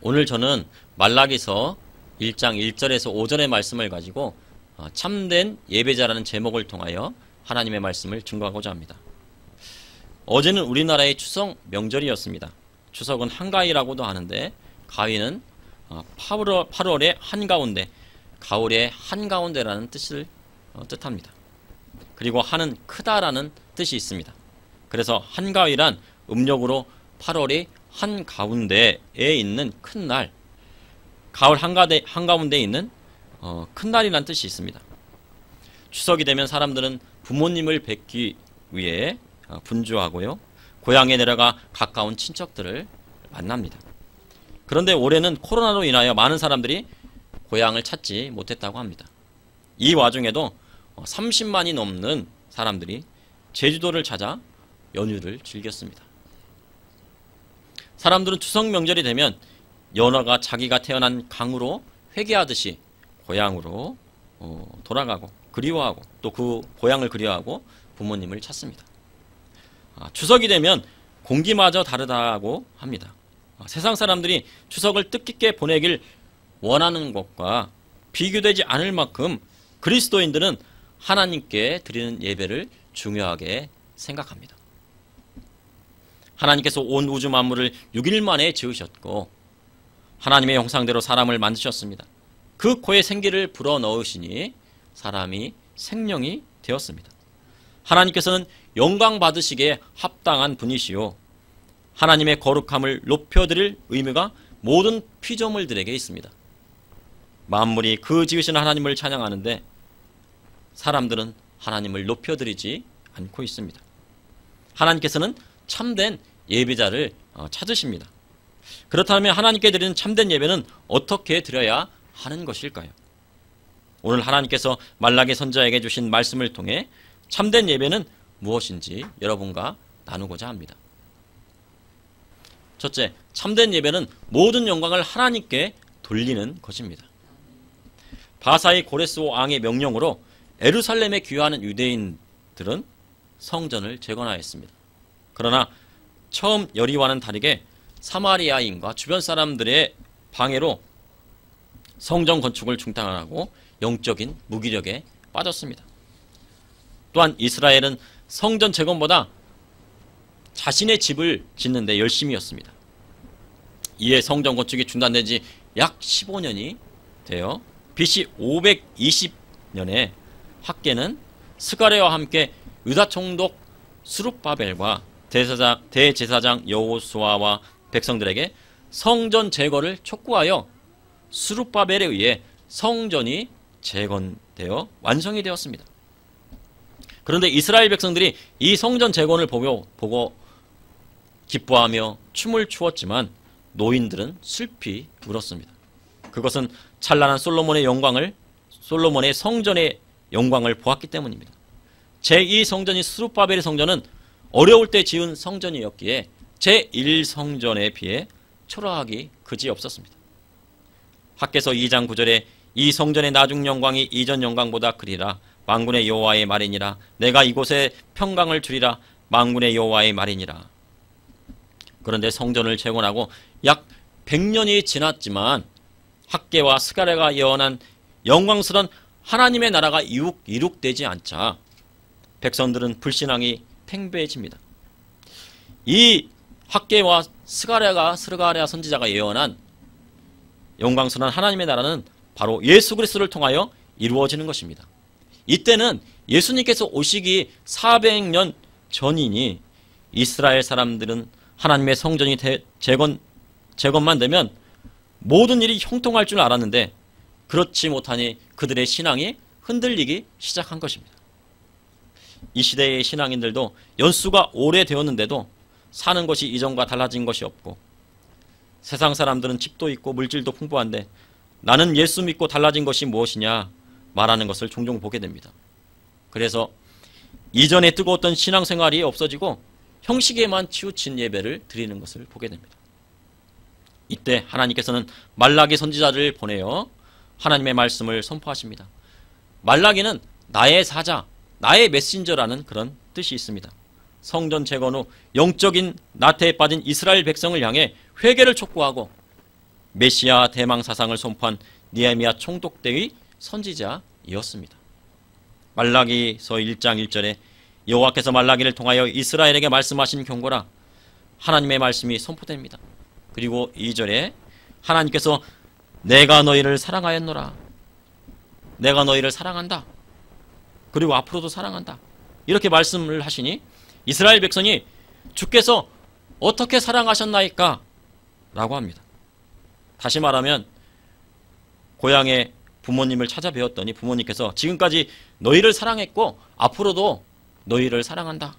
오늘 저는 말라기서 1장 1절에서 5절의 말씀을 가지고 참된 예배자라는 제목을 통하여 하나님의 말씀을 증거하고자 합니다. 어제는 우리나라의 추석 명절이었습니다. 추석은 한가위라고도 하는데 가위는 8월의 한가운데, 가을의 한가운데라는 뜻을 뜻합니다. 그리고 한은 크다라는 뜻이 있습니다. 그래서 한가위란 음력으로 8월의 한가운데에 있는 큰 날, 가을 한가운데에 있는 큰 날이라는 뜻이 있습니다. 추석이 되면 사람들은 부모님을 뵙기 위해 분주하고요, 고향에 내려가 가까운 친척들을 만납니다. 그런데 올해는 코로나로 인하여 많은 사람들이 고향을 찾지 못했다고 합니다. 이 와중에도 30만이 넘는 사람들이 제주도를 찾아 연휴를 즐겼습니다. 사람들은 추석 명절이 되면 연어가 자기가 태어난 강으로 회개하듯이 고향으로 돌아가고 그리워하고 또 그 고향을 그리워하고 부모님을 찾습니다. 추석이 되면 공기마저 다르다고 합니다. 세상 사람들이 추석을 뜻깊게 보내길 원하는 것과 비교되지 않을 만큼 그리스도인들은 하나님께 드리는 예배를 중요하게 생각합니다. 하나님께서 온 우주 만물을 6일 만에 지으셨고 하나님의 형상대로 사람을 만드셨습니다. 그 코에 생기를 불어넣으시니 사람이 생명이 되었습니다. 하나님께서는 영광 받으시기에 합당한 분이시요, 하나님의 거룩함을 높여드릴 의무가 모든 피조물들에게 있습니다. 만물이 그 지으신 하나님을 찬양하는데 사람들은 하나님을 높여드리지 않고 있습니다. 하나님께서는 참된 예배자를 찾으십니다. 그렇다면 하나님께 드리는 참된 예배는 어떻게 드려야 하는 것일까요? 오늘 하나님께서 말라기 선지자에게 주신 말씀을 통해 참된 예배는 무엇인지 여러분과 나누고자 합니다. 첫째, 참된 예배는 모든 영광을 하나님께 돌리는 것입니다. 바사의 고레스 왕의 명령으로 예루살렘에 귀화하는 유대인들은 성전을 재건하였습니다. 그러나 처음 열이와는 다르게 사마리아인과 주변 사람들의 방해로 성전 건축을 중단하고 영적인 무기력에 빠졌습니다. 또한 이스라엘은 성전 재건보다 자신의 집을 짓는 데 열심이었습니다. 이에 성전 건축이 중단된 지 약 15년이 되어 BC 520년에 학계는 스가랴와 함께 유다 총독 스룹바벨과 대제사장 여호수아와 백성들에게 성전 재건을 촉구하여 스룹바벨에 의해 성전이 재건되어 완성이 되었습니다. 그런데 이스라엘 백성들이 이 성전 재건을 보고 기뻐하며 춤을 추었지만 노인들은 슬피 울었습니다. 그것은 찬란한 솔로몬의 성전의 영광을 보았기 때문입니다. 제2성전인 스룹바벨의 성전은 어려울 때 지은 성전이었기에 제1성전에 비해 초라하기 그지없었습니다. 학개서 2장 9절에 이 성전의 나중 영광이 이전 영광보다 크리라, 만군의 여호와의 말이니라. 내가 이곳에 평강을 주리라, 만군의 여호와의 말이니라. 그런데 성전을 재건하고 약 100년이 지났지만 학개와 스가랴가 예언한 영광스러운 하나님의 나라가 이룩되지 않자 백성들은 불신앙이 팽배해집니다. 이 학개와 스가랴 선지자가 예언한 영광스러운 하나님의 나라는 바로 예수 그리스도를 통하여 이루어지는 것입니다. 이때는 예수님께서 오시기 400년 전이니 이스라엘 사람들은 하나님의 성전이 재건만 되면 모든 일이 형통할 줄 알았는데 그렇지 못하니 그들의 신앙이 흔들리기 시작한 것입니다. 이 시대의 신앙인들도 연수가 오래되었는데도 사는 것이 이전과 달라진 것이 없고, 세상 사람들은 집도 있고 물질도 풍부한데 나는 예수 믿고 달라진 것이 무엇이냐 말하는 것을 종종 보게 됩니다. 그래서 이전에 뜨거웠던 신앙생활이 없어지고 형식에만 치우친 예배를 드리는 것을 보게 됩니다. 이때 하나님께서는 말라기 선지자를 보내어 하나님의 말씀을 선포하십니다. 말라기는 나의 사자, 나의 메신저라는 그런 뜻이 있습니다. 성전 재건 후 영적인 나태에 빠진 이스라엘 백성을 향해 회개를 촉구하고 메시아 대망 사상을 선포한 느헤미야 총독대의 선지자이었습니다. 말라기서 1장 1절에 여호와께서 말라기를 통하여 이스라엘에게 말씀하신 경고라 하나님의 말씀이 선포됩니다. 그리고 2절에 하나님께서 내가 너희를 사랑하였노라. 내가 너희를 사랑한다. 그리고 앞으로도 사랑한다. 이렇게 말씀을 하시니 이스라엘 백성이 주께서 어떻게 사랑하셨나이까? 라고 합니다. 다시 말하면 고향에 부모님을 찾아뵈었더니 부모님께서 지금까지 너희를 사랑했고 앞으로도 너희를 사랑한다.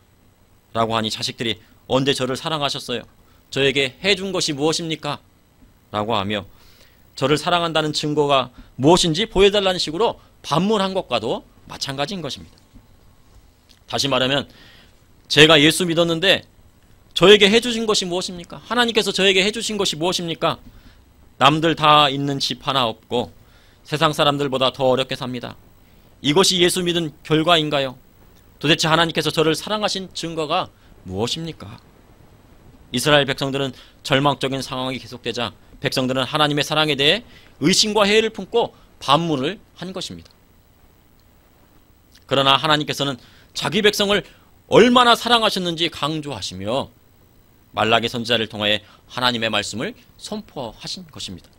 라고 하니 자식들이 언제 저를 사랑하셨어요? 저에게 해준 것이 무엇입니까? 라고 하며 저를 사랑한다는 증거가 무엇인지 보여달라는 식으로 반문한 것과도 마찬가지인 것입니다. 다시 말하면 제가 예수 믿었는데 저에게 해주신 것이 무엇입니까? 하나님께서 저에게 해주신 것이 무엇입니까? 남들 다 있는 집 하나 없고 세상 사람들보다 더 어렵게 삽니다. 이것이 예수 믿은 결과인가요? 도대체 하나님께서 저를 사랑하신 증거가 무엇입니까? 이스라엘 백성들은 절망적인 상황이 계속되자 백성들은 하나님의 사랑에 대해 의심과 회의를 품고 반문을 한 것입니다. 그러나 하나님께서는 자기 백성을 얼마나 사랑하셨는지 강조하시며 말라기 선지자를 통하여 하나님의 말씀을 선포하신 것입니다.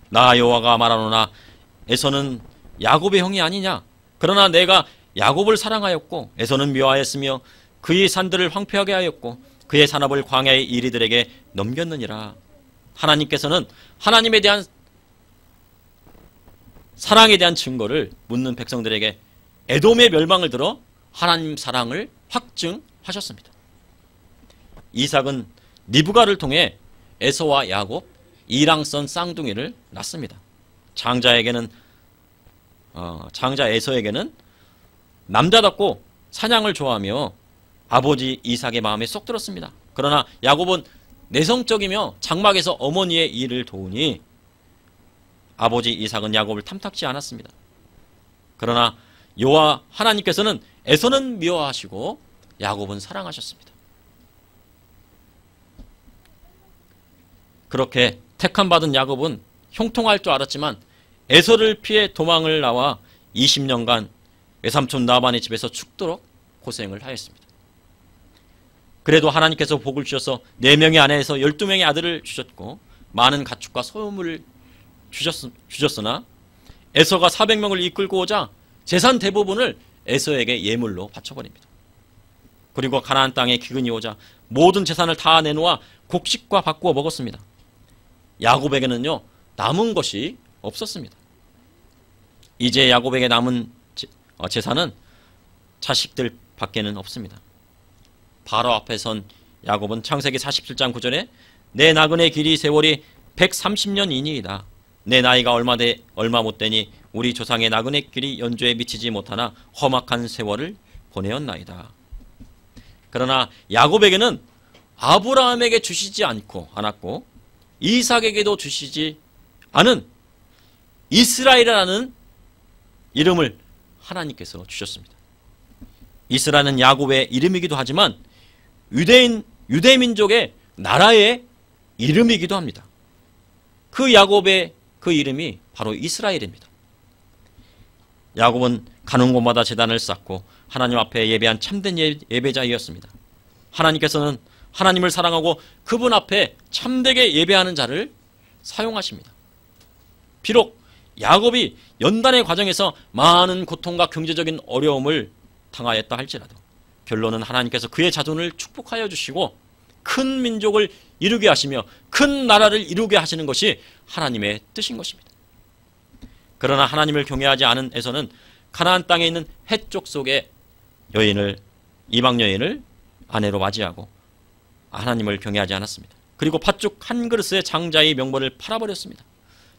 나 여호와가 말하노나 에서는 야곱의 형이 아니냐? 그러나 내가 야곱을 사랑하였고 에서는 미워하였으며 그의 산들을 황폐하게 하였고 그의 산업을 광야의 이리들에게 넘겼느니라. 하나님께서는 하나님에 대한 사랑에 대한 증거를 묻는 백성들에게 에돔의 멸망을 들어 하나님 사랑을 확증하셨습니다. 이삭은 리브가를 통해 에서와 야곱, 이랑선 쌍둥이를 낳습니다. 장자 에서에게는 남자답고 사냥을 좋아하며 아버지 이삭의 마음에 쏙 들었습니다. 그러나 야곱은 내성적이며 장막에서 어머니의 일을 도우니 아버지 이삭은 야곱을 탐탁지 않았습니다. 그러나 여호와 하나님께서는 에서는 미워하시고 야곱은 사랑하셨습니다. 그렇게 택함받은 야곱은 형통할 줄 알았지만 에서를 피해 도망을 나와 20년간 외삼촌 라반의 집에서 죽도록 고생을 하였습니다. 그래도 하나님께서 복을 주셔서 4명의 아내에서 12명의 아들을 주셨고 많은 가축과 소유물을 주셨으나 에서가 400명을 이끌고 오자 재산 대부분을 에서에게 예물로 바쳐버립니다. 그리고 가나안 땅에 기근이 오자 모든 재산을 다 내놓아 곡식과 바꾸어 먹었습니다. 야곱에게는요 남은 것이 없었습니다. 이제 야곱에게 남은 재산은 자식들 밖에는 없습니다. 바로 앞에 선 야곱은 창세기 47장 9절에 내 나그네 길이 세월이 130년이니이다. 내 나이가 얼마 못 되니 우리 조상의 나그네 길이 연조에 미치지 못하나 험악한 세월을 보내었나이다. 그러나 야곱에게는 아브라함에게 주시지 않았고 이삭에게도 주시지 않은 이스라엘이라는 이름을 하나님께서 주셨습니다. 이스라엘은 야곱의 이름이기도 하지만 유대민족의 나라의 이름이기도 합니다. 그 야곱의 그 이름이 바로 이스라엘입니다. 야곱은 가는 곳마다 제단을 쌓고 하나님 앞에 예배한 참된 예배자이었습니다. 하나님께서는 하나님을 사랑하고 그분 앞에 참되게 예배하는 자를 사용하십니다. 비록 야곱이 연단의 과정에서 많은 고통과 경제적인 어려움을 당하였다 할지라도 결론은 하나님께서 그의 자손을 축복하여 주시고 큰 민족을 이루게 하시며 큰 나라를 이루게 하시는 것이 하나님의 뜻인 것입니다. 그러나 하나님을 경외하지 않은 에서는 가나안 땅에 있는 헷족 속의 이방 여인을 아내로 맞이하고 하나님을 경외하지 않았습니다. 그리고 팥죽 한 그릇의 장자의 명분을 팔아버렸습니다.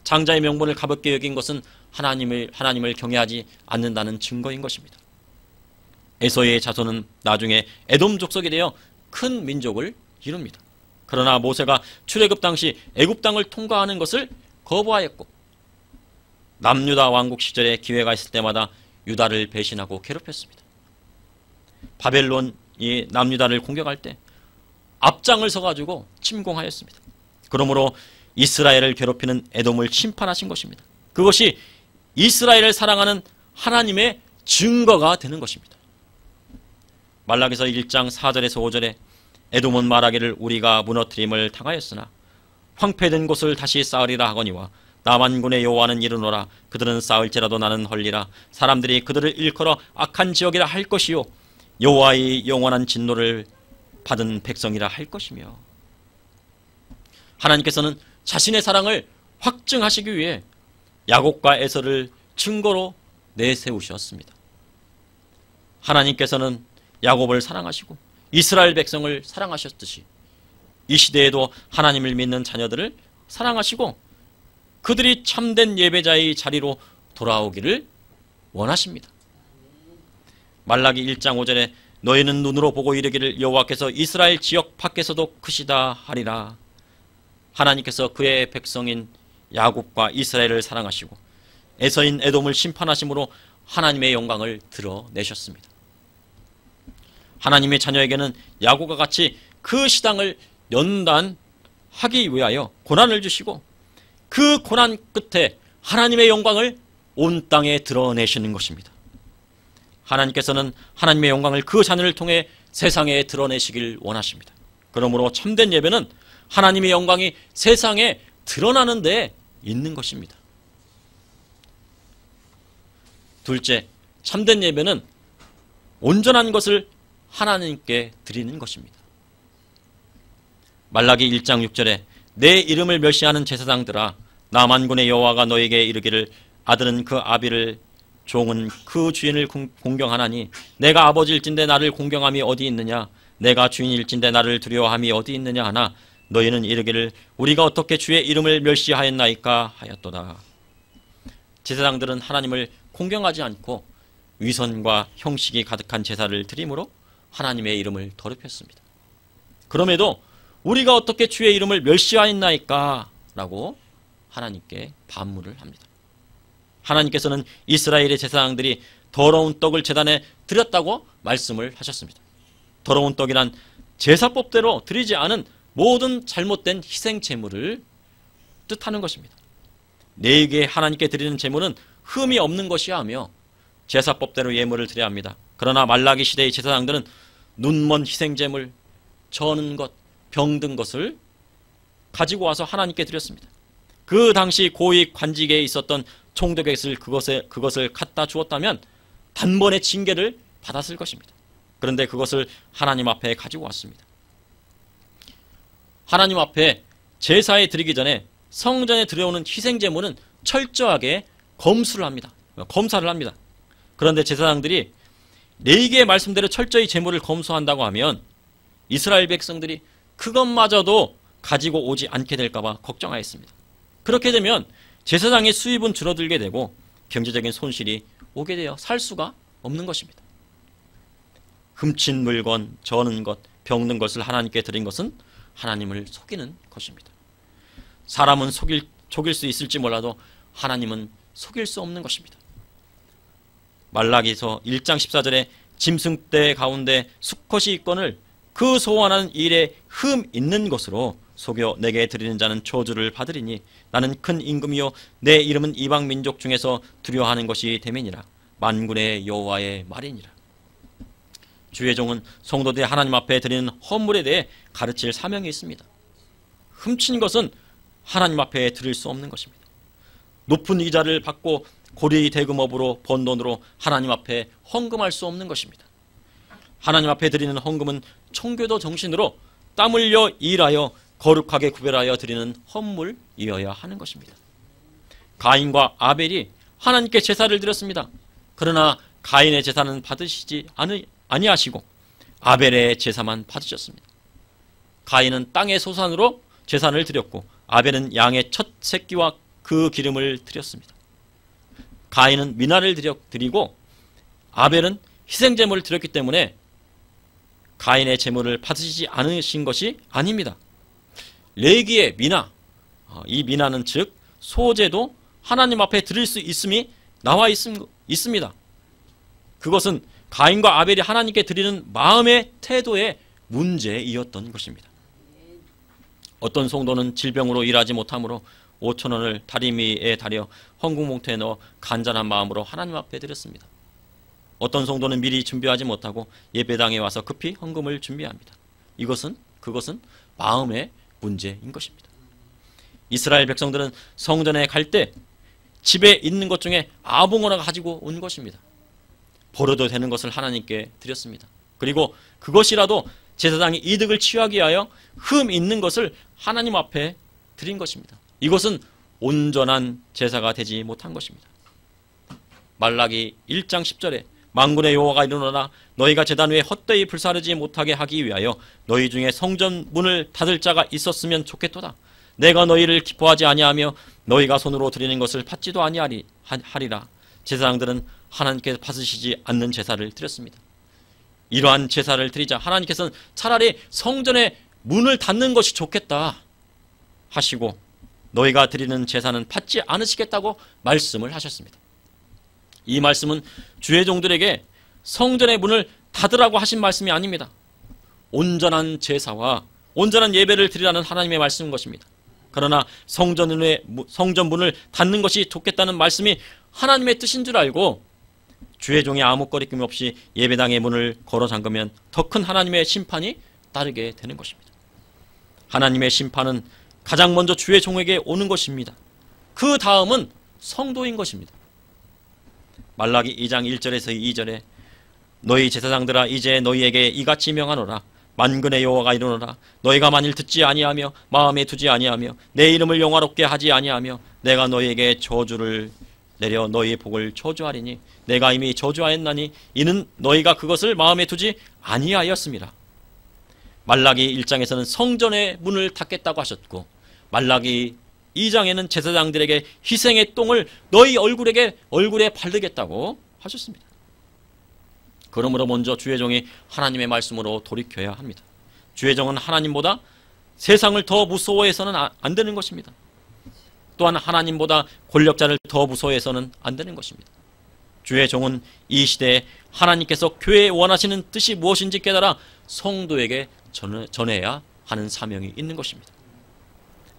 장자의 명분을 가볍게 여긴 것은 하나님을 경외하지 않는다는 증거인 것입니다. 에서의 자손은 나중에 에돔 족속이 되어 큰 민족을 이룹니다. 그러나 모세가 출애굽 당시 애굽 땅을 통과하는 것을 거부하였고 남유다 왕국 시절에 기회가 있을 때마다 유다를 배신하고 괴롭혔습니다. 바벨론이 남유다를 공격할 때 앞장을 서가지고 침공하였습니다. 그러므로 이스라엘을 괴롭히는 에돔을 심판하신 것입니다. 그것이 이스라엘을 사랑하는 하나님의 증거가 되는 것입니다. 말라기서 1장 4절에서 5절에 에돔은 말하기를 우리가 무너뜨림을 당하였으나 황폐된 곳을 다시 쌓으리라 하거니와 남한군의 여호와는 이르노라 그들은 쌓을지라도 나는 헐리라 사람들이 그들을 일컬어 악한 지역이라 할 것이요 여호와의 영원한 진노를 받은 백성이라 할 것이며 하나님께서는 자신의 사랑을 확증하시기 위해 야곱과 에서를 증거로 내세우셨습니다. 하나님께서는 야곱을 사랑하시고 이스라엘 백성을 사랑하셨듯이 이 시대에도 하나님을 믿는 자녀들을 사랑하시고 그들이 참된 예배자의 자리로 돌아오기를 원하십니다. 말라기 1장 5절에 너희는 눈으로 보고 이르기를 여호와께서 이스라엘 지역 밖에서도 크시다 하리라. 하나님께서 그의 백성인 야곱과 이스라엘을 사랑하시고 에서인 에돔을 심판하심으로 하나님의 영광을 드러내셨습니다. 하나님의 자녀에게는 야곱과 같이 그 시당을 연단하기 위하여 고난을 주시고 그 고난 끝에 하나님의 영광을 온 땅에 드러내시는 것입니다. 하나님께서는 하나님의 영광을 그 자녀를 통해 세상에 드러내시길 원하십니다. 그러므로 참된 예배는 하나님의 영광이 세상에 드러나는 데 있는 것입니다. 둘째, 참된 예배는 온전한 것을 하나님께 드리는 것입니다. 말라기 1장 6절에 내 이름을 멸시하는 제사장들아 남한군의 여호와가 너에게 이르기를 아들은 그 아비를 종은 그 주인을 공경하나니 내가 아버지일진데 나를 공경함이 어디 있느냐 내가 주인일진데 나를 두려워함이 어디 있느냐 하나 너희는 이르기를 우리가 어떻게 주의 이름을 멸시하였나이까 하였도다. 제사장들은 하나님을 공경하지 않고 위선과 형식이 가득한 제사를 드림으로 하나님의 이름을 더럽혔습니다. 그럼에도 우리가 어떻게 주의 이름을 멸시하였나이까 라고 하나님께 반문을 합니다. 하나님께서는 이스라엘의 제사장들이 더러운 떡을 제단에 드렸다고 말씀을 하셨습니다. 더러운 떡이란 제사법대로 드리지 않은 모든 잘못된 희생 제물을 뜻하는 것입니다. 내게 하나님께 드리는 제물은 흠이 없는 것이야 하며 제사법대로 예물을 드려야 합니다. 그러나 말라기 시대의 제사장들은 눈먼 희생 제물, 저는 것, 병든 것을 가지고 와서 하나님께 드렸습니다. 그 당시 고위 관직에 있었던 총독에게 그것을 갖다 주었다면 단번에 징계를 받았을 것입니다. 그런데 그것을 하나님 앞에 가지고 왔습니다. 하나님 앞에 제사에 드리기 전에 성전에 들여오는 희생제물은 철저하게 검사를 합니다. 그런데 제사장들이 레위기의 말씀대로 철저히 제물을 검수한다고 하면 이스라엘 백성들이 그것마저도 가지고 오지 않게 될까봐 걱정하였습니다. 그렇게 되면 제사장의 수입은 줄어들게 되고 경제적인 손실이 오게 되어 살 수가 없는 것입니다. 훔친 물건, 저는 것, 병든 것을 하나님께 드린 것은 하나님을 속이는 것입니다. 사람은 속일 수 있을지 몰라도 하나님은 속일 수 없는 것입니다. 말라기서 1장 14절에 짐승떼 가운데 수컷이 있거늘 그 소원하는 일에 흠 있는 것으로 속여 내게 드리는 자는 저주를 받으리니 나는 큰 임금이요 내 이름은 이방 민족 중에서 두려워하는 것이 되매니라. 만군의 여호와의 말이니라. 주의 종은 성도들이 하나님 앞에 드리는 헌물에 대해 가르칠 사명이 있습니다. 훔친 것은 하나님 앞에 드릴 수 없는 것입니다. 높은 이자를 받고 고리 대금업으로 번 돈으로 하나님 앞에 헌금할 수 없는 것입니다. 하나님 앞에 드리는 헌금은 청교도 정신으로 땀 흘려 일하여 거룩하게 구별하여 드리는 헌물이어야 하는 것입니다. 가인과 아벨이 하나님께 제사를 드렸습니다. 그러나 가인의 제사는 받으시지 아니하시고 아벨의 제사만 받으셨습니다. 가인은 땅의 소산으로 제사를 드렸고 아벨은 양의 첫 새끼와 그 기름을 드렸습니다. 가인은 미나를 드리고 아벨은 희생제물을 드렸기 때문에 가인의 제물을 받으시지 않으신 것이 아닙니다. 레위기의 미나, 이 미나는 즉 소제도 하나님 앞에 드릴 수 있음이 나와 있습니다. 그것은 가인과 아벨이 하나님께 드리는 마음의 태도의 문제이었던 것입니다. 어떤 성도는 질병으로 일하지 못하므로 5,000원을 다리미에 달여 헌금봉투에 넣어 간절한 마음으로 하나님 앞에 드렸습니다. 어떤 성도는 미리 준비하지 못하고 예배당에 와서 급히 헌금을 준비합니다. 그것은 마음의 문제인 것입니다. 이스라엘 백성들은 성전에 갈 때 집에 있는 것 중에 아무거나 가지고 온 것입니다. 버려도 되는 것을 하나님께 드렸습니다. 그리고 그것이라도 제사장이 이득을 취하기 위하여 흠 있는 것을 하나님 앞에 드린 것입니다. 이것은 온전한 제사가 되지 못한 것입니다. 말라기 1장 10절에 만군의 여호와가 이르노라 너희가 제단 위에 헛되이 불사르지 못하게 하기 위하여 너희 중에 성전 문을 닫을 자가 있었으면 좋겠도다. 내가 너희를 기뻐하지 아니하며 너희가 손으로 드리는 것을 받지도 아니하리라. 제사장들은 하나님께 받으시지 않는 제사를 드렸습니다. 이러한 제사를 드리자 하나님께서는 차라리 성전의 문을 닫는 것이 좋겠다 하시고 너희가 드리는 제사는 받지 않으시겠다고 말씀을 하셨습니다. 이 말씀은 주의 종들에게 성전의 문을 닫으라고 하신 말씀이 아닙니다. 온전한 제사와 온전한 예배를 드리라는 하나님의 말씀인 것입니다. 그러나 성전 문을 닫는 것이 좋겠다는 말씀이 하나님의 뜻인 줄 알고 주의 종이 아무 거리낌 없이 예배당의 문을 걸어 잠그면 더 큰 하나님의 심판이 따르게 되는 것입니다. 하나님의 심판은 가장 먼저 주의 종에게 오는 것입니다. 그 다음은 성도인 것입니다. 말라기 2장 1절에서 2절에 너희 제사장들아 이제 너희에게 이같이 명하노라. 만군의 여호와가 이르노라. 너희가 만일 듣지 아니하며 마음에 두지 아니하며 내 이름을 영화롭게 하지 아니하며 내가 너희에게 저주를 내려 너희의 복을 저주하리니 내가 이미 저주하였나니 이는 너희가 그것을 마음에 두지 아니하였습니다. 말라기 1장에서는 성전의 문을 닫겠다고 하셨고 말라기 2장에는 제사장들에게 희생의 똥을 너희 얼굴에 바르겠다고 하셨습니다. 그러므로 먼저 주의 종이 하나님의 말씀으로 돌이켜야 합니다. 주의 종은 하나님보다 세상을 더 무서워해서는 안 되는 것입니다. 또한 하나님보다 권력자를 더 무서워해서는 안 되는 것입니다. 주의 종은 이 시대에 하나님께서 교회에 원하시는 뜻이 무엇인지 깨달아 성도에게 전해야 하는 사명이 있는 것입니다.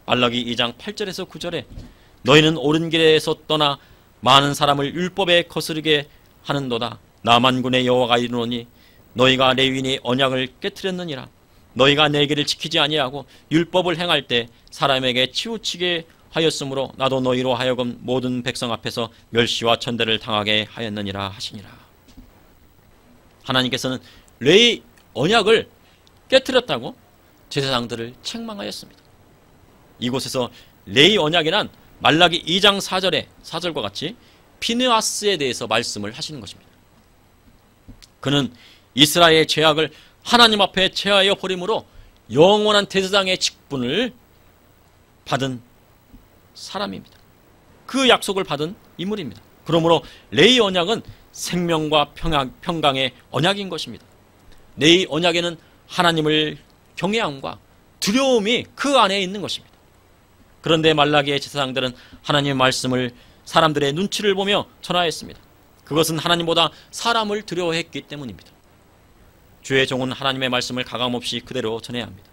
말라기 2장 8절에서 9절에 너희는 옳은 길에서 떠나 많은 사람을 율법에 거스르게 하는도다. 나 만군의 여호와가 이르노니 너희가 레위인의 언약을 깨뜨렸느니라. 너희가 내 길을 지키지 아니하고 율법을 행할 때 사람에게 치우치게 하였으므로 나도 너희로 하여금 모든 백성 앞에서 멸시와 천대를 당하게 하였느니라 하시니라. 하나님께서는 레위 언약을 깨뜨렸다고 제사장들을 책망하였습니다. 이곳에서 레위 언약이란 말라기 2장 4절과 같이 피느하스에 대해서 말씀을 하시는 것입니다. 그는 이스라엘의 죄악을 하나님 앞에 제하여 버림으로 영원한 대제사장의 직분을 받은 사람입니다. 그 약속을 받은 인물입니다. 그러므로 레위 언약은 생명과 평강의 언약인 것입니다. 레위 언약에는 하나님을 경외함과 두려움이 그 안에 있는 것입니다. 그런데 말라기의 제사장들은 하나님의 말씀을 사람들의 눈치를 보며 전하였습니다. 그것은 하나님보다 사람을 두려워했기 때문입니다. 주의 종은 하나님의 말씀을 가감없이 그대로 전해야 합니다.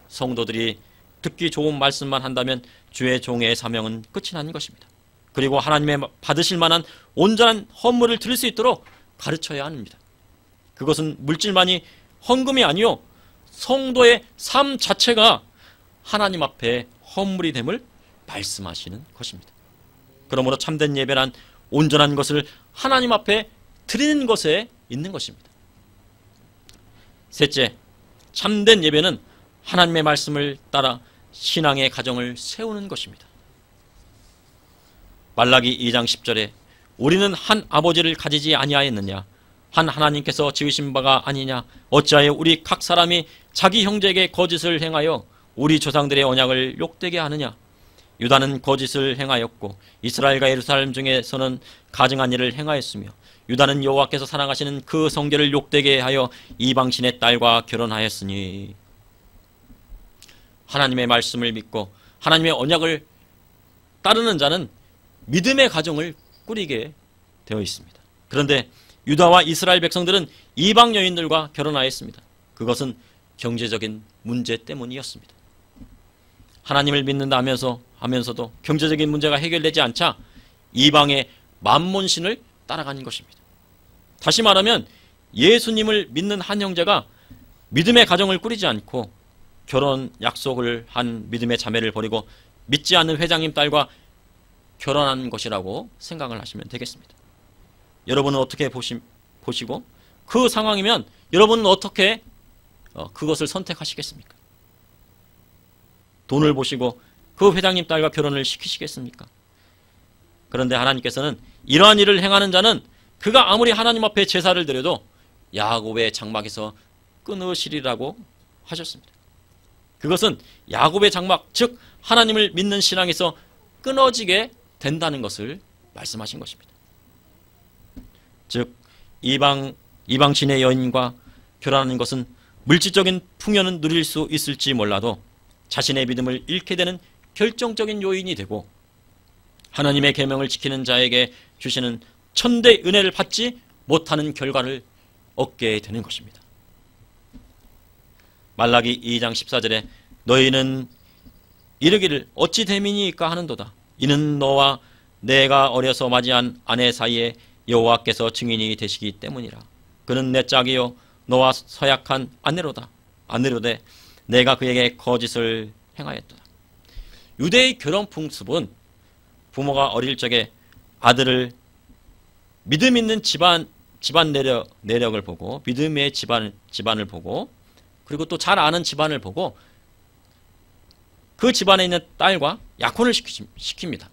성도들이 듣기 좋은 말씀만 한다면 주의 종의 사명은 끝이 난 것입니다. 그리고 하나님의 받으실 만한 온전한 헌물을 드릴 수 있도록 가르쳐야 합니다. 그것은 물질만이 헌금이 아니요 성도의 삶 자체가 하나님 앞에 헌물이 됨을 말씀하시는 것입니다. 그러므로 참된 예배란 온전한 것을 하나님 앞에 드리는 것에 있는 것입니다. 셋째, 참된 예배는 하나님의 말씀을 따라 신앙의 가정을 세우는 것입니다. 말라기 2장 10절에 우리는 한 아버지를 가지지 아니하였느냐 한 하나님께서 지으신 바가 아니냐 어찌하여 우리 각 사람이 자기 형제에게 거짓을 행하여 우리 조상들의 언약을 욕되게 하느냐. 유다는 거짓을 행하였고 이스라엘과 예루살렘 중에서는 가증한 일을 행하였으며 유다는 여호와께서 사랑하시는 그 성결을 욕되게 하여 이방신의 딸과 결혼하였으니. 하나님의 말씀을 믿고 하나님의 언약을 따르는 자는 믿음의 가정을 꾸리게 되어 있습니다. 그런데 유다와 이스라엘 백성들은 이방 여인들과 결혼하였습니다. 그것은 경제적인 문제 때문이었습니다. 하나님을 믿는다 하면서도 경제적인 문제가 해결되지 않자 이방의 만몬신을 따라가는 것입니다. 다시 말하면 예수님을 믿는 한 형제가 믿음의 가정을 꾸리지 않고 결혼 약속을 한 믿음의 자매를 버리고 믿지 않는 회장님 딸과 결혼한 것이라고 생각을 하시면 되겠습니다. 여러분은 어떻게 보시고 그 상황이면 여러분은 어떻게 그것을 선택하시겠습니까? 돈을 보시고 그 회장님 딸과 결혼을 시키시겠습니까? 그런데 하나님께서는 이러한 일을 행하는 자는 그가 아무리 하나님 앞에 제사를 드려도 야곱의 장막에서 끊으시리라고 하셨습니다. 그것은 야곱의 장막, 즉 하나님을 믿는 신앙에서 끊어지게 된다는 것을 말씀하신 것입니다. 즉 이방신의 여인과 결혼하는 것은 물질적인 풍요는 누릴 수 있을지 몰라도 자신의 믿음을 잃게 되는 결정적인 요인이 되고 하나님의 계명을 지키는 자에게 주시는 천대 은혜를 받지 못하는 결과를 얻게 되는 것입니다. 말라기 2장 14절에 너희는 이르기를 어찌 대민이니까 하는도다. 이는 너와 내가 어려서 맞이한 아내 사이에 여호와께서 증인이 되시기 때문이라. 그는 내 짝이요 너와 서약한 아내로되 내가 그에게 거짓을 행하였도다. 유대의 결혼 풍습은 부모가 어릴 적에 아들을 믿음 있는 집안 내력을 보고 믿음의 집안을 보고 그리고 또 잘 아는 집안을 보고 그 집안에 있는 딸과 약혼을 시킵니다.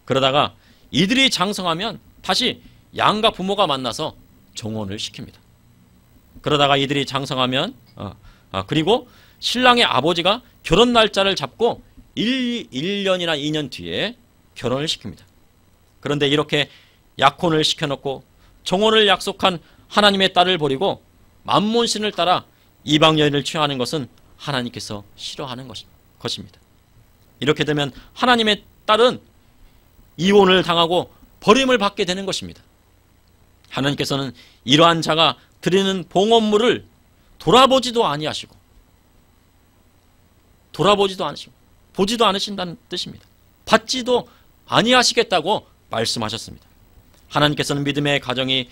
그러다가 이들이 장성하면 다시 양가 부모가 만나서 정혼을 시킵니다. 그러다가 이들이 장성하면 그리고 신랑의 아버지가 결혼 날짜를 잡고 1년이나 2년 뒤에 결혼을 시킵니다. 그런데 이렇게 약혼을 시켜놓고 정혼을 약속한 하나님의 딸을 버리고 만몬신을 따라 이방 여인을 취하는 것은 하나님께서 싫어하는 것입니다. 이렇게 되면 하나님의 딸은 이혼을 당하고 버림을 받게 되는 것입니다. 하나님께서는 이러한 자가 드리는 봉헌물을 돌아보지도 보지도 않으신다는 뜻입니다. 받지도 아니하시겠다고 말씀하셨습니다. 하나님께서는 믿음의 가정이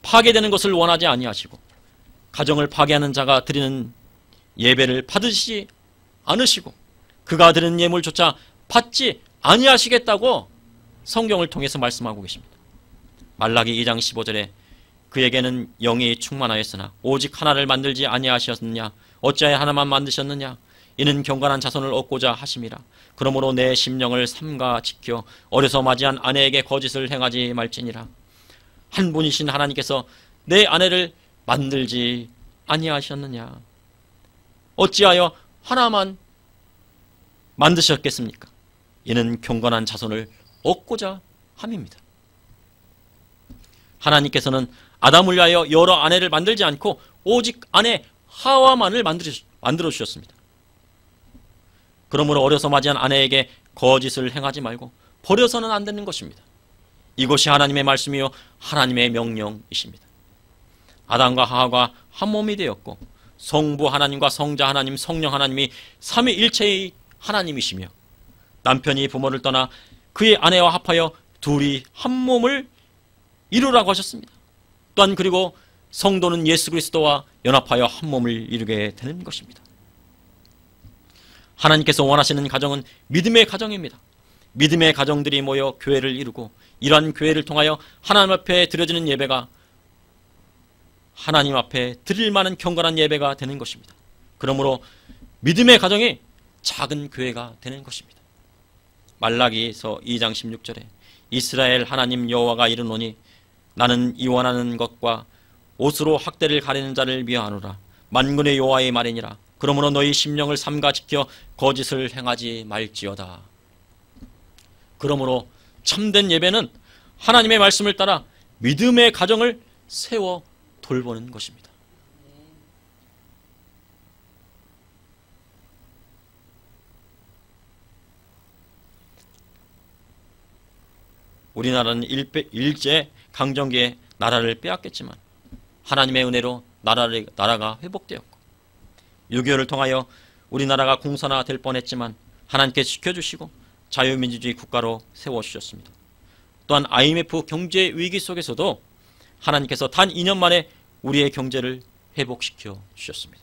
파괴되는 것을 원하지 아니하시고 가정을 파괴하는 자가 드리는 예배를 받으시지 않으시고 그가 드리는 예물조차 받지 아니하시겠다고 성경을 통해서 말씀하고 계십니다. 말라기 2장 15절에 그에게는 영이 충만하였으나 오직 하나를 만들지 아니하셨느냐 어찌하여 하나만 만드셨느냐 이는 경건한 자손을 얻고자 하심이라. 그러므로 내 심령을 삼가 지켜 어려서 맞이한 아내에게 거짓을 행하지 말지니라. 한 분이신 하나님께서 내 아내를 만들지 아니하셨느냐 어찌하여 하나만 만드셨겠습니까? 이는 경건한 자손을 얻고자 함입니다. 하나님께서는 아담을 위하여 여러 아내를 만들지 않고 오직 아내 하와만을 만들어 주셨습니다. 그러므로 어려서 맞이한 아내에게 거짓을 행하지 말고 버려서는 안 되는 것입니다. 이것이 하나님의 말씀이요 하나님의 명령이십니다. 아담과 하와가 한 몸이 되었고 성부 하나님과 성자 하나님, 성령 하나님이 삼위일체의 하나님이시며 남편이 부모를 떠나 그의 아내와 합하여 둘이 한 몸을 이루라고 하셨습니다. 또한 그리고 성도는 예수 그리스도와 연합하여 한 몸을 이루게 되는 것입니다. 하나님께서 원하시는 가정은 믿음의 가정입니다. 믿음의 가정들이 모여 교회를 이루고 이러한 교회를 통하여 하나님 앞에 드려지는 예배가 하나님 앞에 드릴 만한 경건한 예배가 되는 것입니다. 그러므로 믿음의 가정이 작은 교회가 되는 것입니다. 말라기서 2장 16절에 이스라엘 하나님 여호와가 이르노니 나는 이원하는 것과 옷으로 학대를 가리는 자를 미워하노라. 만군의 여호와의 말이니라. 그러므로 너희 심령을 삼가 지켜 거짓을 행하지 말지어다. 그러므로 참된 예배는 하나님의 말씀을 따라 믿음의 가정을 세워 돌보는 것입니다. 우리나라는 일제 강점기에 나라를 빼앗겼지만 하나님의 은혜로 나라가 회복되었고 6.25를 통하여 우리나라가 공산화될 뻔했지만 하나님께 지켜주시고 자유민주주의 국가로 세워주셨습니다. 또한 IMF 경제 위기 속에서도 하나님께서 단 2년 만에 우리의 경제를 회복시켜 주셨습니다.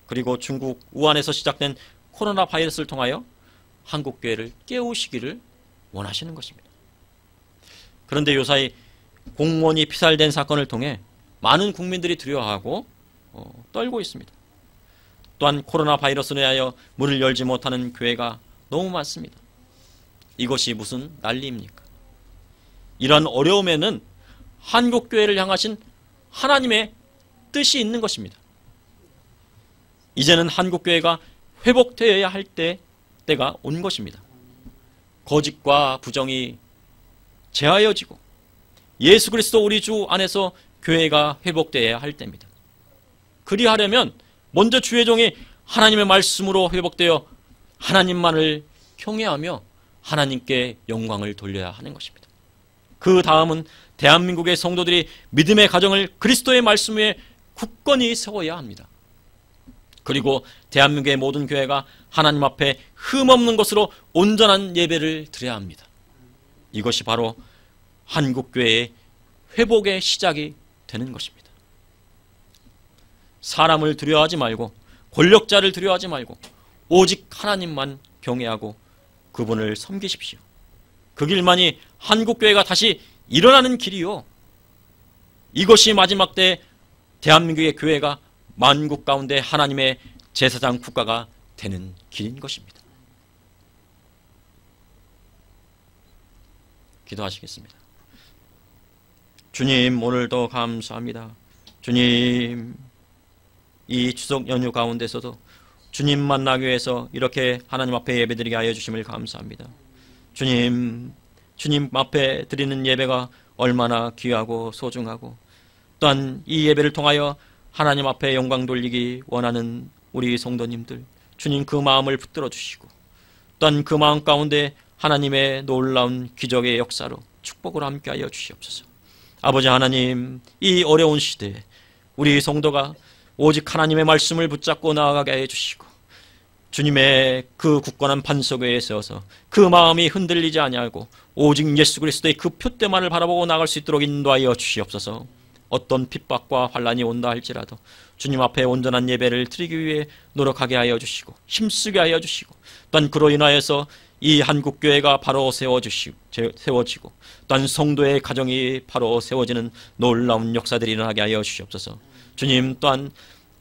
그리고 중국 우한에서 시작된 코로나 바이러스를 통하여 한국교회를 깨우시기를 원하시는 것입니다. 그런데 요사이 공무원이 피살된 사건을 통해 많은 국민들이 두려워하고 떨고 있습니다. 또한 코로나 바이러스로 인하여 문을 열지 못하는 교회가 너무 많습니다. 이것이 무슨 난리입니까? 이러한 어려움에는 한국교회를 향하신 하나님의 뜻이 있는 것입니다. 이제는 한국교회가 회복되어야 할 때가 온 것입니다. 거짓과 부정이 제하여지고 예수 그리스도 우리 주 안에서 교회가 회복되어야 할 때입니다. 그리하려면 먼저 주의 종이 하나님의 말씀으로 회복되어 하나님만을 경외하며 하나님께 영광을 돌려야 하는 것입니다. 그 다음은 대한민국의 성도들이 믿음의 가정을 그리스도의 말씀 위에 굳건히 세워야 합니다. 그리고 대한민국의 모든 교회가 하나님 앞에 흠없는 것으로 온전한 예배를 드려야 합니다. 이것이 바로 한국교회의 회복의 시작이 되는 것입니다. 사람을 두려워하지 말고 권력자를 두려워하지 말고 오직 하나님만 경외하고 그분을 섬기십시오. 그 길만이 한국교회가 다시 일어나는 길이요. 이것이 마지막 때 대한민국의 교회가 만국 가운데 하나님의 제사장 국가가 되는 길인 것입니다. 기도하시겠습니다. 주님, 오늘도 감사합니다. 주님, 이 추석 연휴 가운데서도 주님 만나기 위해서 이렇게 하나님 앞에 예배드리게 하여 주심을 감사합니다. 주님 앞에 드리는 예배가 얼마나 귀하고 소중하고 또한 이 예배를 통하여 하나님 앞에 영광 돌리기 원하는 우리 성도님들, 주님 그 마음을 붙들어 주시고 또한 그 마음 가운데 하나님의 놀라운 기적의 역사로 축복을 함께하여 주시옵소서. 아버지 하나님, 이 어려운 시대에 우리 성도가 오직 하나님의 말씀을 붙잡고 나아가게 해주시고 주님의 그 굳건한 반석 위에 세워서 그 마음이 흔들리지 아니하고 오직 예수 그리스도의 그 표대만을 바라보고 나갈 수 있도록 인도하여 주시옵소서. 어떤 핍박과 환란이 온다 할지라도 주님 앞에 온전한 예배를 드리기 위해 노력하게 하여 주시고 힘쓰게 하여 주시고 또한 그로 인하여서 이 한국교회가 바로 세워지고 또한 성도의 가정이 바로 세워지는 놀라운 역사들이 일어나게 하여 주시옵소서. 주님, 또한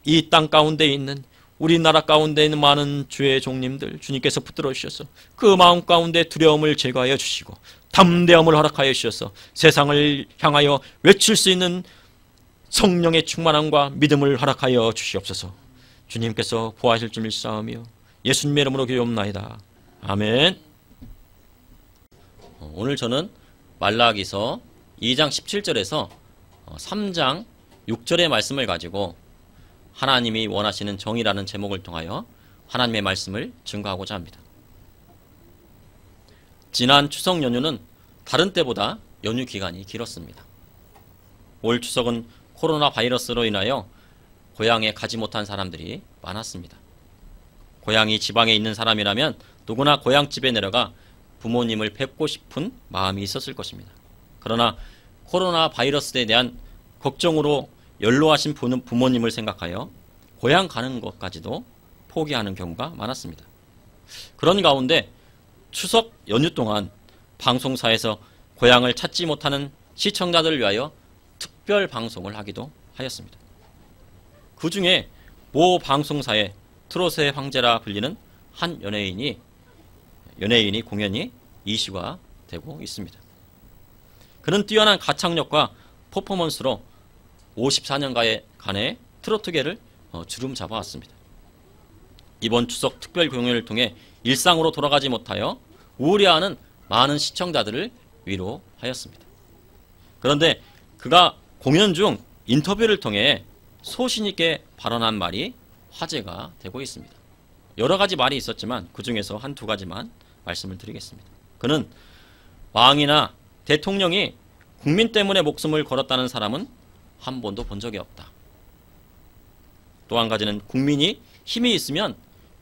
이 땅 가운데 있는 우리나라 가운데 있는 많은 주의 종님들 주님께서 붙들어 주셔서 그 마음 가운데 두려움을 제거하여 주시고 담대함을 허락하여 주셔서 세상을 향하여 외칠 수 있는 성령의 충만함과 믿음을 허락하여 주시옵소서. 주님께서 보호하실 줄 믿사오며 예수님의 이름으로 기도옵나이다. 아멘. 오늘 저는 말라기서 2장 17절에서 3장 6절의 말씀을 가지고 하나님이 원하시는 정의라는 제목을 통하여 하나님의 말씀을 증거하고자 합니다. 지난 추석 연휴는 다른 때보다 연휴 기간이 길었습니다. 올 추석은 코로나 바이러스로 인하여 고향에 가지 못한 사람들이 많았습니다. 고향이 지방에 있는 사람이라면 누구나 고향집에 내려가 부모님을 뵙고 싶은 마음이 있었을 것입니다. 그러나 코로나 바이러스에 대한 걱정으로 연로하신 부모님을 생각하여 고향 가는 것까지도 포기하는 경우가 많았습니다. 그런 가운데 추석 연휴 동안 방송사에서 고향을 찾지 못하는 시청자들을 위하여 특별 방송을 하기도 하였습니다. 그 중에 모 방송사의 트롯의 황제라 불리는 한 연예인이 공연이 이슈가 되고 있습니다. 그는 뛰어난 가창력과 퍼포먼스로 54년간의 트로트계를 주름 잡아왔습니다. 이번 추석 특별 공연을 통해 일상으로 돌아가지 못하여 우울해하는 많은 시청자들을 위로하였습니다. 그런데 그가 공연 중 인터뷰를 통해 소신 있게 발언한 말이 화제가 되고 있습니다. 여러 가지 말이 있었지만 그 중에서 한 두 가지만 말씀을 드리겠습니다. 그는 왕이나 대통령이 국민 때문에 목숨을 걸었다는 사람은 한 번도 본 적이 없다. 또 한 가지는 국민이 힘이 있으면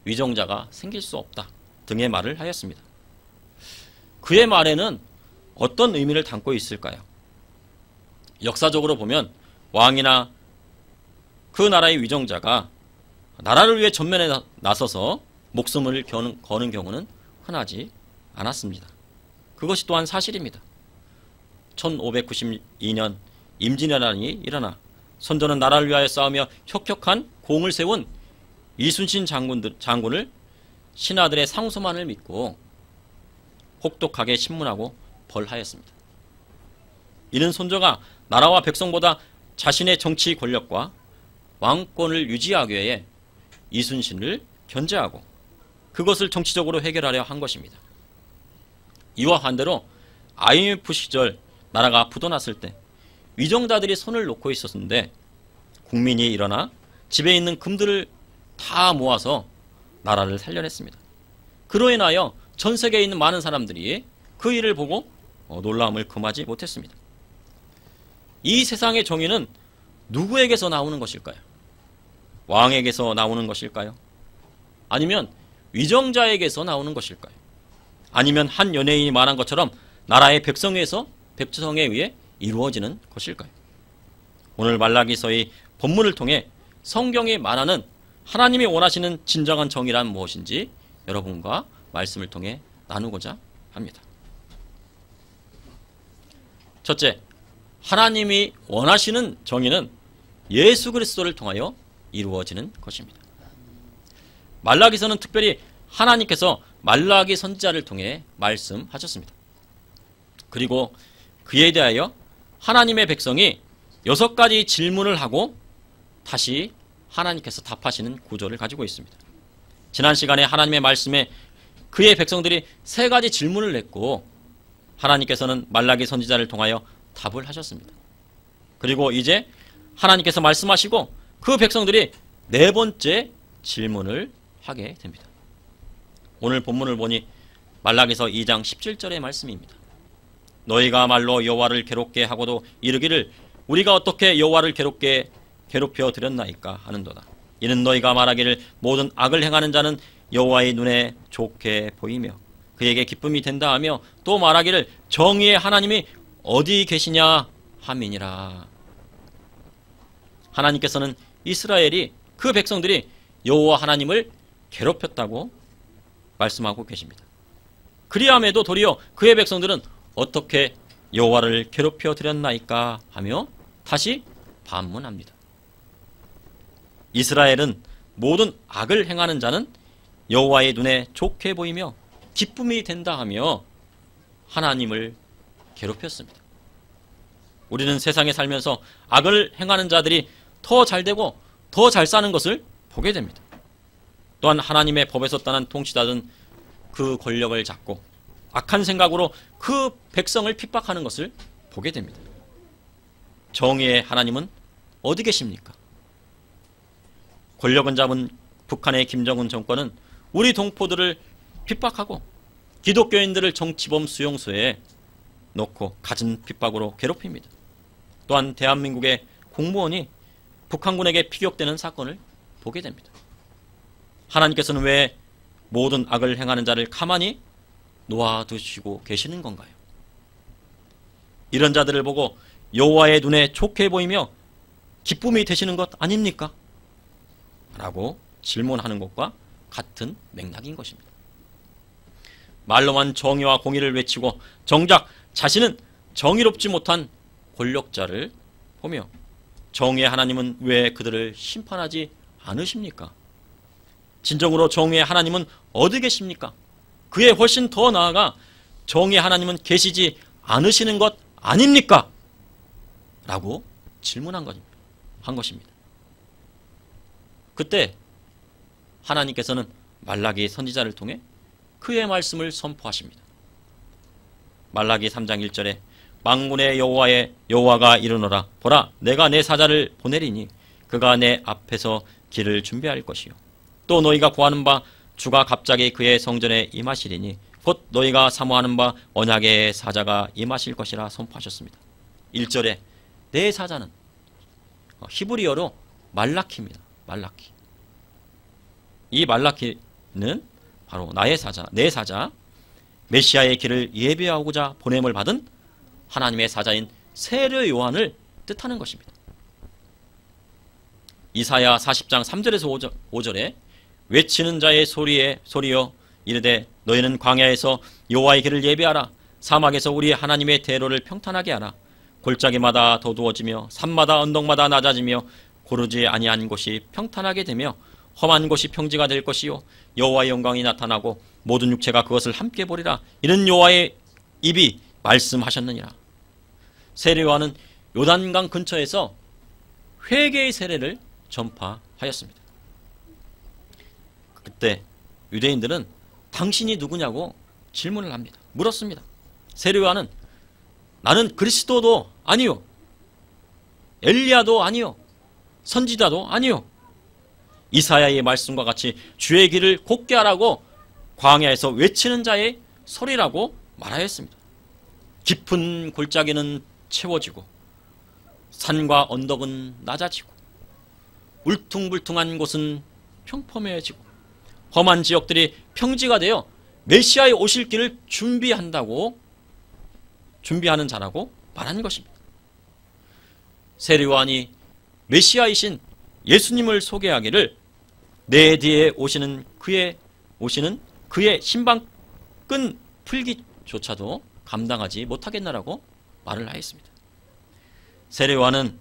위정자가 생길 수 없다 등의 말을 하였습니다. 그의 말에는 어떤 의미를 담고 있을까요? 역사적으로 보면 왕이나 그 나라의 위정자가 나라를 위해 전면에 나서서 목숨을 거는 경우는 흔하지 않았습니다. 그것이 또한 사실입니다. 1592년 임진왜란이 일어나 선조는 나라를 위하여 싸우며 혁혁한 공을 세운 이순신 장군을 신하들의 상소만을 믿고 혹독하게 신문하고 벌하였습니다. 이는 선조가 나라와 백성보다 자신의 정치 권력과 왕권을 유지하기 위해 이순신을 견제하고 그것을 정치적으로 해결하려 한 것입니다. 이와 반대로 IMF 시절 나라가 부도났을 때 위정자들이 손을 놓고 있었는데 국민이 일어나 집에 있는 금들을 다 모아서 나라를 살려냈습니다. 그로 인하여 전 세계에 있는 많은 사람들이 그 일을 보고 놀라움을 금하지 못했습니다. 이 세상의 정의는 누구에게서 나오는 것일까요? 왕에게서 나오는 것일까요? 아니면 위정자에게서 나오는 것일까요? 아니면 한 연예인이 말한 것처럼 나라의 백성에 의해 이루어지는 것일까요? 오늘 말라기서의 본문을 통해 성경이 말하는 하나님이 원하시는 진정한 정의란 무엇인지 여러분과 말씀을 통해 나누고자 합니다. 첫째, 하나님이 원하시는 정의는 예수 그리스도를 통하여 이루어지는 것입니다. 말라기서는 특별히 하나님께서 말라기 선지자를 통해 말씀하셨습니다. 그리고 그에 대하여 하나님의 백성이 6가지 질문을 하고 다시 하나님께서 답하시는 구조를 가지고 있습니다. 지난 시간에 하나님의 말씀에 그의 백성들이 3가지 질문을 냈고 하나님께서는 말라기 선지자를 통하여 답을 하셨습니다. 그리고 이제 하나님께서 말씀하시고 그 백성들이 4번째 질문을 하게 됩니다. 오늘 본문을 보니 말라기서 2장 17절의 말씀입니다. 너희가 말로 여호와를 괴롭게 하고도 이르기를 우리가 어떻게 여호와를 괴롭혀 드렸나이까 하는도다. 이는 너희가 말하기를 모든 악을 행하는 자는 여호와의 눈에 좋게 보이며 그에게 기쁨이 된다 하며 또 말하기를 정의의 하나님이 어디 계시냐 함이니라. 하나님께서는 이스라엘이 그 백성들이 여호와 하나님을 괴롭혔다고 말씀하고 계십니다. 그리함에도 도리어 그의 백성들은 어떻게 여호와를 괴롭혀 드렸나이까 하며 다시 반문합니다. 이스라엘은 모든 악을 행하는 자는 여호와의 눈에 좋게 보이며 기쁨이 된다 하며 하나님을 괴롭혔습니다. 우리는 세상에 살면서 악을 행하는 자들이 더 잘되고 더 잘 사는 것을 보게 됩니다. 또한 하나님의 법에서 떠난 통치자들은 그 권력을 잡고 악한 생각으로 그 백성을 핍박하는 것을 보게 됩니다. 정의의 하나님은 어디 계십니까? 권력은 잡은 북한의 김정은 정권은 우리 동포들을 핍박하고 기독교인들을 정치범 수용소에 놓고 갖은 핍박으로 괴롭힙니다. 또한 대한민국의 공무원이 북한군에게 피격되는 사건을 보게 됩니다. 하나님께서는 왜 모든 악을 행하는 자를 가만히 놓아두시고 계시는 건가요? 이런 자들을 보고 여호와의 눈에 좋게 보이며 기쁨이 되시는 것 아닙니까? 라고 질문하는 것과 같은 맥락인 것입니다. 말로만 정의와 공의를 외치고 정작 자신은 정의롭지 못한 권력자를 보며 정의의 하나님은 왜 그들을 심판하지 않으십니까? 진정으로 정의의 하나님은 어디 계십니까? 그에 훨씬 더 나아가 정의의 하나님은 계시지 않으시는 것 아닙니까? 라고 질문한 것입니다. 그때 하나님께서는 말라기 선지자를 통해 그의 말씀을 선포하십니다. 말라기 3장 1절에 만군의 여호와가 이르노라 보라 내가 내 사자를 보내리니 그가 내 앞에서 길을 준비할 것이요 또 너희가 구하는 바 주가 갑자기 그의 성전에 임하시리니 곧 너희가 사모하는 바 언약의 사자가 임하실 것이라 선포하셨습니다. 1절에 내 사자는 히브리어로 말라키입니다. 말라키. 이 말라키 바로 나의 사자, 내 사자, 메시아의 길을 예배하고자 보냄을 받은 하나님의 사자인 세례 요한을 뜻하는 것입니다. 이사야 40장 3절에서 5절에 외치는 자의 소리여 이르되 너희는 광야에서 여호와의 길을 예배하라. 사막에서 우리 하나님의 대로를 평탄하게 하라. 골짜기마다 더두어지며 산마다 언덕마다 낮아지며 고르지 아니한 곳이 평탄하게 되며 험한 곳이 평지가 될 것이요 여호와의 영광이 나타나고 모든 육체가 그것을 함께 보리라. 이는 여호와의 입이 말씀하셨느니라. 세례 요한은 요단강 근처에서 회개의 세례를 전파하였습니다. 그때 유대인들은 당신이 누구냐고 질문을 합니다. 물었습니다. 세례 요한은 나는 그리스도도 아니요, 엘리야도 아니요, 선지자도 아니요, 이사야의 말씀과 같이 주의 길을 곧게 하라고 광야에서 외치는 자의 소리라고 말하였습니다. 깊은 골짜기는 채워지고 산과 언덕은 낮아지고 울퉁불퉁한 곳은 평범해지고 험한 지역들이 평지가 되어 메시아의 오실 길을 준비하는 자라고 말하는 것입니다. 세례 요한이 메시아이신 예수님을 소개하기를 내 뒤에 오시는 그의 신방끈 풀기조차도 감당하지 못하겠나라고 말을 하였습니다. 세례 요한은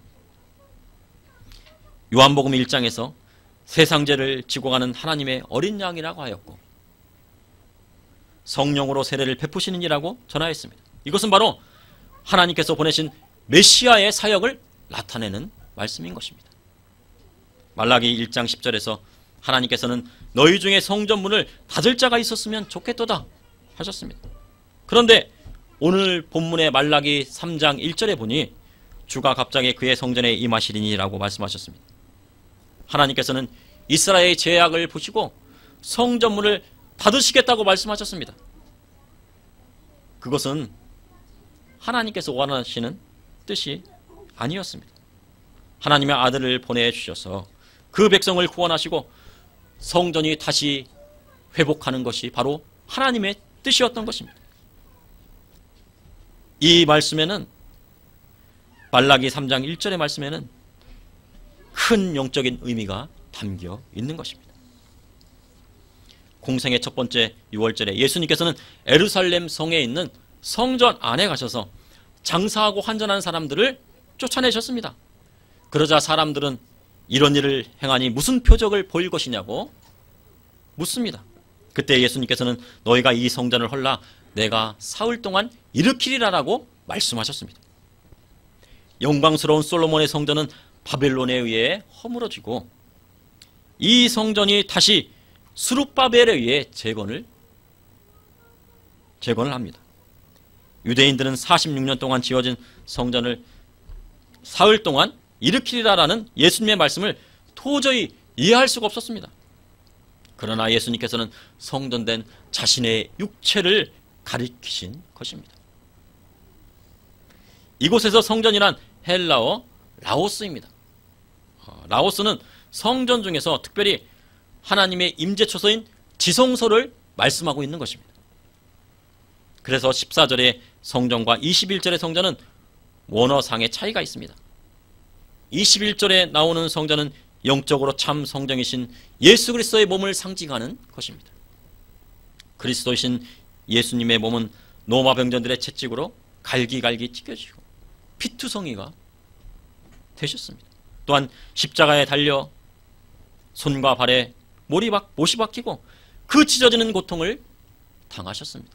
요한복음 1장에서 세상 죄를 지고 가는 하나님의 어린 양이라고 하였고 성령으로 세례를 베푸시는 이라고 전하였습니다. 이것은 바로 하나님께서 보내신 메시아의 사역을 나타내는 말씀인 것입니다. 말라기 1장 10절에서 하나님께서는 너희 중에 성전문을 닫을 자가 있었으면 좋겠도다 하셨습니다. 그런데 오늘 본문의 말라기 3장 1절에 보니 주가 갑자기 그의 성전에 임하시리니라고 말씀하셨습니다. 하나님께서는 이스라엘의 죄악을 보시고 성전문을 닫으시겠다고 말씀하셨습니다. 그것은 하나님께서 원하시는 뜻이 아니었습니다. 하나님의 아들을 보내주셔서 그 백성을 구원하시고 성전이 다시 회복하는 것이 바로 하나님의 뜻이었던 것입니다. 이 말씀에는 말라기 3장 1절의 말씀에는 큰 영적인 의미가 담겨 있는 것입니다. 공생의 첫 번째 6월절에 예수님께서는 예루살렘 성에 있는 성전 안에 가셔서 장사하고 환전하는 사람들을 쫓아내셨습니다. 그러자 사람들은 이런 일을 행하니 무슨 표적을 보일 것이냐고 묻습니다. 그때 예수님께서는 너희가 이 성전을 헐라 내가 사흘 동안 일으키리라라고 말씀하셨습니다. 영광스러운 솔로몬의 성전은 바벨론에 의해 허물어지고 이 성전이 다시 스룹바벨에 의해 재건을 합니다. 유대인들은 46년 동안 지어진 성전을 사흘 동안 일으키리라라는 예수님의 말씀을 도저히 이해할 수가 없었습니다. 그러나 예수님께서는 성전된 자신의 육체를 가리키신 것입니다. 이곳에서 성전이란 헬라어 라오스입니다. 라오스는 성전 중에서 특별히 하나님의 임재처소인 지성소를 말씀하고 있는 것입니다. 그래서 14절의 성전과 21절의 성전은 원어상의 차이가 있습니다. 21절에 나오는 성전은 영적으로 참 성전이신 예수 그리스도의 몸을 상징하는 것입니다. 그리스도이신 예수님의 몸은 로마 병전들의 채찍으로 갈기갈기 찢겨지고 피투성이가 되셨습니다. 또한 십자가에 달려 손과 발에 못이 박히고 그 찢어지는 고통을 당하셨습니다.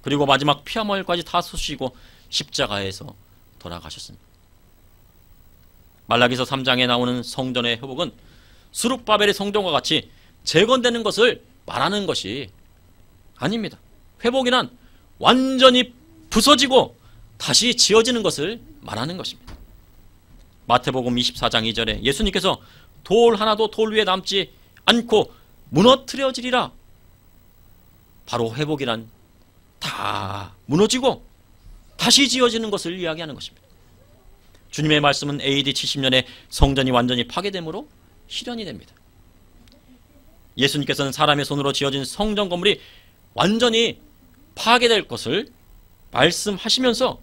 그리고 마지막 피와 mor까지 다 쑤시고 십자가에서 돌아가셨습니다. 말라기서 3장에 나오는 성전의 회복은 스룹바벨의 성전과 같이 재건되는 것을 말하는 것이 아닙니다. 회복이란 완전히 부서지고 다시 지어지는 것을 말하는 것입니다. 마태복음 24장 2절에 예수님께서 돌 하나도 돌 위에 남지 않고 무너뜨려지리라. 바로 회복이란 다 무너지고 다시 지어지는 것을 이야기하는 것입니다. 주님의 말씀은 AD 70년에 성전이 완전히 파괴됨으로 실현이 됩니다. 예수님께서는 사람의 손으로 지어진 성전 건물이 완전히 파괴될 것을 말씀하시면서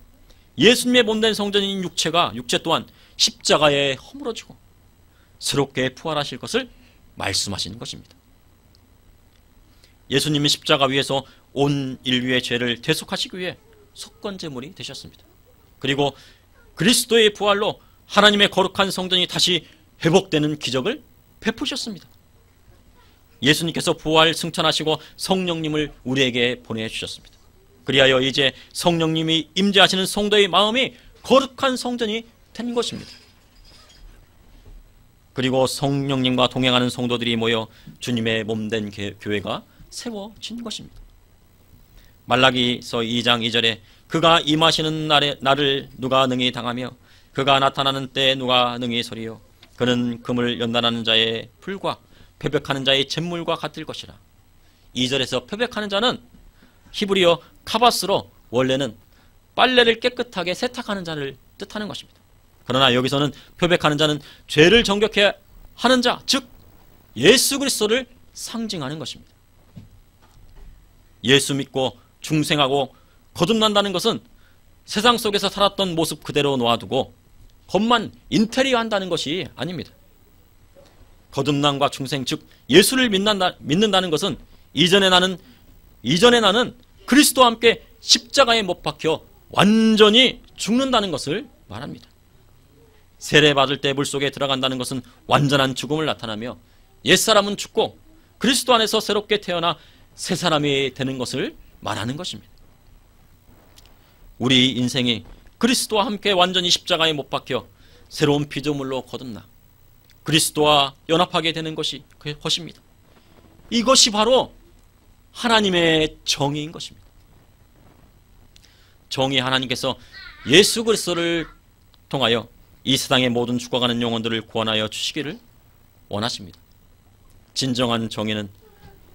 예수님의 몸된 성전인 육체 또한 십자가에 허물어지고 새롭게 부활하실 것을 말씀하시는 것입니다. 예수님이 십자가 위에서 온 인류의 죄를 대속하시기 위해 속건제물이 되셨습니다. 그리고 그리스도의 부활로 하나님의 거룩한 성전이 다시 회복되는 기적을 베푸셨습니다. 예수님께서 부활 승천하시고 성령님을 우리에게 보내주셨습니다. 그리하여 이제 성령님이 임재하시는 성도의 마음이 거룩한 성전이 된 것입니다. 그리고 성령님과 동행하는 성도들이 모여 주님의 몸된 교회가 세워진 것입니다. 말라기서 2장 2절에 그가 임하시는 날을 누가 능히 당하며 그가 나타나는 때에 누가 능히 서리요 그는 금을 연단하는 자의 풀과 표백하는 자의 잿물과 같을 것이라. 2절에서 표백하는 자는 히브리어 카바스로 원래는 빨래를 깨끗하게 세탁하는 자를 뜻하는 것입니다. 그러나 여기서는 표백하는 자는 죄를 정결케 하는 자, 즉 예수 그리스도를 상징하는 것입니다. 예수 믿고 중생하고 거듭난다는 것은 세상 속에서 살았던 모습 그대로 놓아두고 겉만 인테리어 한다는 것이 아닙니다. 거듭남과 중생, 즉 예수를 믿는다는 것은 이전에 나는 그리스도와 함께 십자가에 못 박혀 완전히 죽는다는 것을 말합니다. 세례받을 때 물속에 들어간다는 것은 완전한 죽음을 나타나며 옛사람은 죽고 그리스도 안에서 새롭게 태어나 새 사람이 되는 것을 말하는 것입니다. 우리 인생이 그리스도와 함께 완전히 십자가에 못 박혀 새로운 피조물로 거듭나 그리스도와 연합하게 되는 것입니다. 이것이 바로 하나님의 정의인 것입니다. 정의 하나님께서 예수 그리스도를 통하여 이 세상의 모든 죽어가는 영혼들을 구원하여 주시기를 원하십니다. 진정한 정의는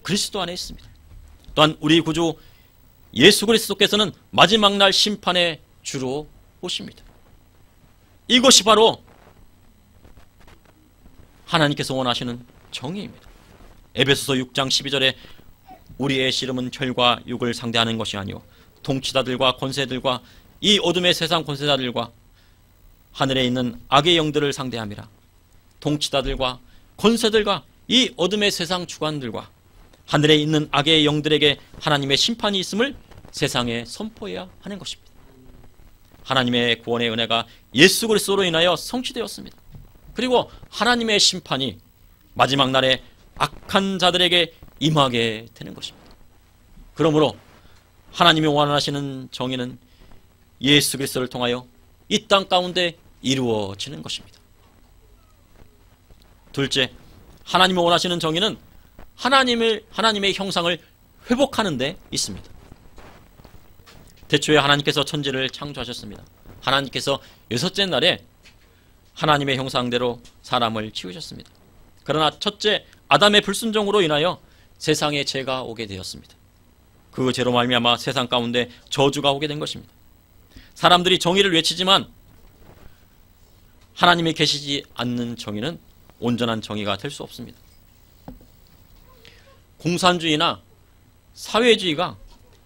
그리스도 안에 있습니다. 또한 우리 구주 예수 그리스도께서는 마지막 날 심판의 주로 오십니다. 이것이 바로 하나님께서 원하시는 정의입니다. 에베소서 6장 12절에 우리의 씨름은 혈과 육을 상대하는 것이 아니오 통치자들과 권세들과 이 어둠의 세상 권세자들과 하늘에 있는 악의 영들을 상대함이라. 통치자들과 권세들과 이 어둠의 세상 주관들과 하늘에 있는 악의 영들에게 하나님의 심판이 있음을 세상에 선포해야 하는 것입니다. 하나님의 구원의 은혜가 예수 그리스도로 인하여 성취되었습니다. 그리고 하나님의 심판이 마지막 날에 악한 자들에게 임하게 되는 것입니다. 그러므로 하나님이 원하시는 정의는 예수 그리스도를 통하여 이 땅 가운데 이루어지는 것입니다. 둘째, 하나님이 원하시는 정의는 하나님의 형상을 회복하는 데 있습니다. 태초에 하나님께서 천지를 창조하셨습니다. 하나님께서 여섯째 날에 하나님의 형상대로 사람을 지으셨습니다. 그러나 첫째 아담의 불순종으로 인하여 세상에 죄가 오게 되었습니다. 그 죄로 말미암아 세상 가운데 저주가 오게 된 것입니다. 사람들이 정의를 외치지만 하나님이 계시지 않는 정의는 온전한 정의가 될 수 없습니다. 공산주의나 사회주의가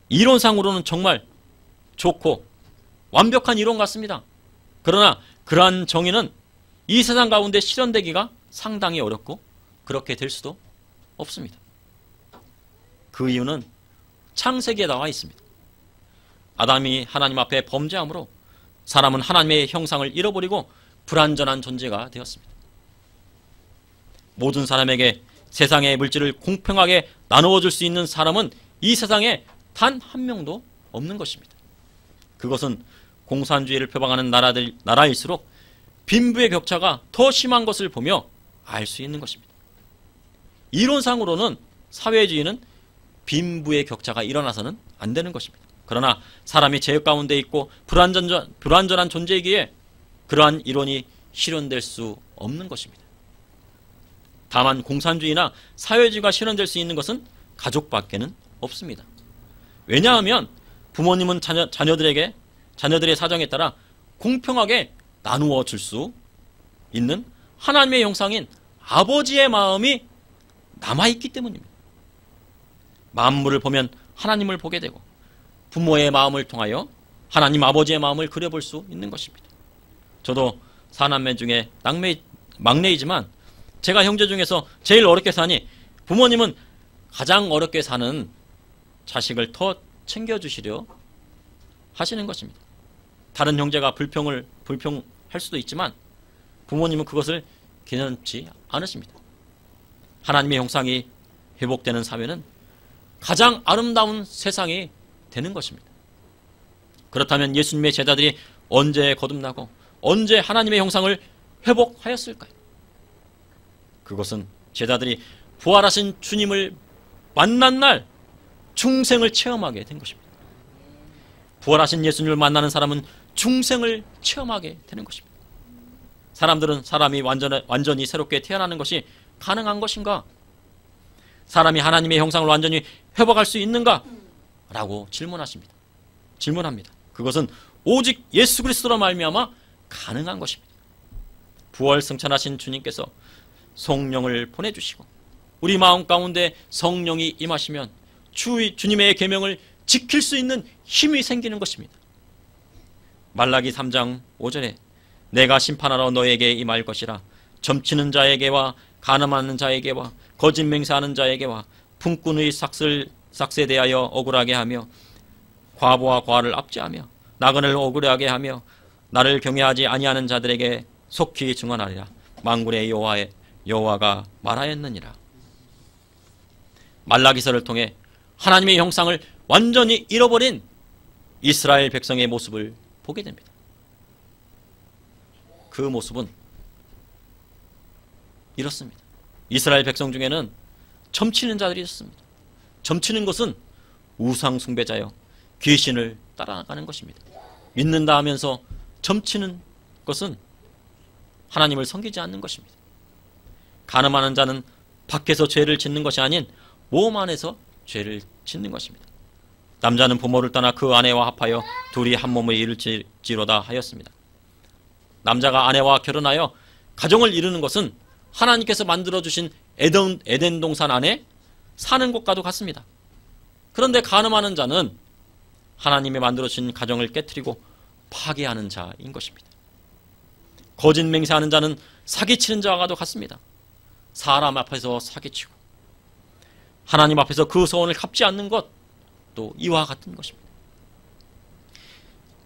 이론상으로는 정말 좋고 완벽한 이론 같습니다. 그러나 그러한 정의는 이 세상 가운데 실현되기가 상당히 어렵고 그렇게 될 수도 없습니다. 그 이유는 창세기에 나와 있습니다. 아담이 하나님 앞에 범죄함으로 사람은 하나님의 형상을 잃어버리고 불완전한 존재가 되었습니다. 모든 사람에게 세상의 물질을 공평하게 나누어 줄 수 있는 사람은 이 세상에 단 한 명도 없는 것입니다. 그것은 공산주의를 표방하는 나라일수록 빈부의 격차가 더 심한 것을 보며 알 수 있는 것입니다. 이론상으로는 사회주의는 빈부의 격차가 일어나서는 안 되는 것입니다. 그러나 사람이 죄 가운데 있고 불완전한 존재이기에 그러한 이론이 실현될 수 없는 것입니다. 다만 공산주의나 사회주의가 실현될 수 있는 것은 가족밖에는 없습니다. 왜냐하면 부모님은 자녀들의 사정에 따라 공평하게 나누어 줄 수 있는 하나님의 형상인 아버지의 마음이 남아있기 때문입니다. 만물을 보면 하나님을 보게 되고 부모의 마음을 통하여 하나님 아버지의 마음을 그려볼 수 있는 것입니다. 저도 사남매 중에 막내이지만 제가 형제 중에서 제일 어렵게 사니 부모님은 가장 어렵게 사는 자식을 더 챙겨주시려 하시는 것입니다. 다른 형제가 불평할 수도 있지만 부모님은 그것을 개념치 않으십니다. 하나님의 형상이 회복되는 사회는 가장 아름다운 세상이 되는 것입니다. 그렇다면 예수님의 제자들이 언제 거듭나고 언제 하나님의 형상을 회복하였을까요? 그것은 제자들이 부활하신 주님을 만난 날 중생을 체험하게 된 것입니다. 부활하신 예수님을 만나는 사람은 중생을 체험하게 되는 것입니다. 사람들은 사람이 완전히 새롭게 태어나는 것이 가능한 것인가? 사람이 하나님의 형상을 완전히 회복할 수 있는가? 라고 질문합니다. 그것은 오직 예수 그리스도로 말미암아 가능한 것입니다. 부활 승천하신 주님께서 성령을 보내주시고 우리 마음 가운데 성령이 임하시면 주님의 계명을 지킬 수 있는 힘이 생기는 것입니다. 말라기 3장 5절에 내가 심판하러 너에게 임할 것이라 점치는 자에게와 간음하는 자에게와 거짓 맹세하는 자에게와 품꾼의 삭스에 대하여 억울하게 하며 과부와 과를 압제하며 나그네를 억울하게 하며 나를 경외하지 아니하는 자들에게 속히 증언하리라. 만군의 여호와가 말하였느니라. 말라기서를 통해 하나님의 형상을 완전히 잃어버린 이스라엘 백성의 모습을 보게 됩니다. 그 모습은 이렇습니다. 이스라엘 백성 중에는 점치는 자들이 있었습니다. 점치는 것은 우상 숭배자여 귀신을 따라가는 것입니다. 믿는다 하면서 점치는 것은 하나님을 섬기지 않는 것입니다. 간음하는 자는 밖에서 죄를 짓는 것이 아닌 몸 안에서 죄를 짓는 것입니다. 남자는 부모를 떠나 그 아내와 합하여 둘이 한 몸을 이룰지로다 하였습니다. 남자가 아내와 결혼하여 가정을 이루는 것은 하나님께서 만들어주신 에덴 동산 안에 사는 것과도 같습니다. 그런데 간음하는 자는 하나님이 만들어주신 가정을 깨트리고 파괴하는 자인 것입니다. 거짓 맹세하는 자는 사기치는 자와도 같습니다. 사람 앞에서 사기치고 하나님 앞에서 그 소원을 갚지 않는 것도 이와 같은 것입니다.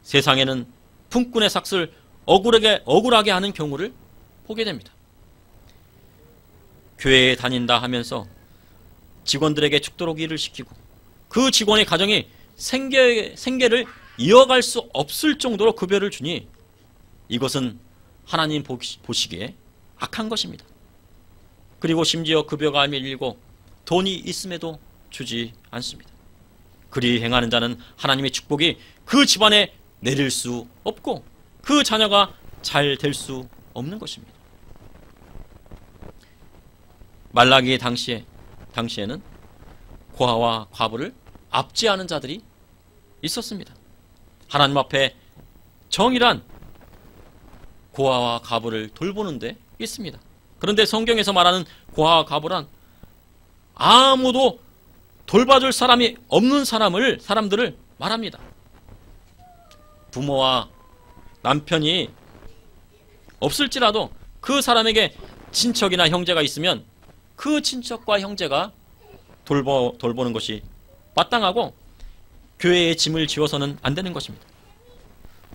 세상에는 품꾼의 삭스를 억울하게 하는 경우를 보게 됩니다. 교회에 다닌다 하면서 직원들에게 죽도록 일을 시키고 그 직원의 가정이 생계를 이어갈 수 없을 정도로 급여를 주니 이것은 하나님 보시기에 악한 것입니다. 그리고 심지어 급여가 밀리고 돈이 있음에도 주지 않습니다. 그리 행하는 자는 하나님의 축복이 그 집안에 내릴 수 없고 그 자녀가 잘 될 수 없는 것입니다. 말라기 당시에는 고아와 과부를 압제하는 자들이 있었습니다. 하나님 앞에 정의란 고아와 과부를 돌보는 데 있습니다. 그런데 성경에서 말하는 고아와 과부란 아무도 돌봐줄 사람이 없는 사람들을 말합니다. 부모와 남편이 없을지라도 그 사람에게 친척이나 형제가 있으면 그 친척과 형제가 돌보는 것이 마땅하고 교회에 짐을 지워서는 안 되는 것입니다.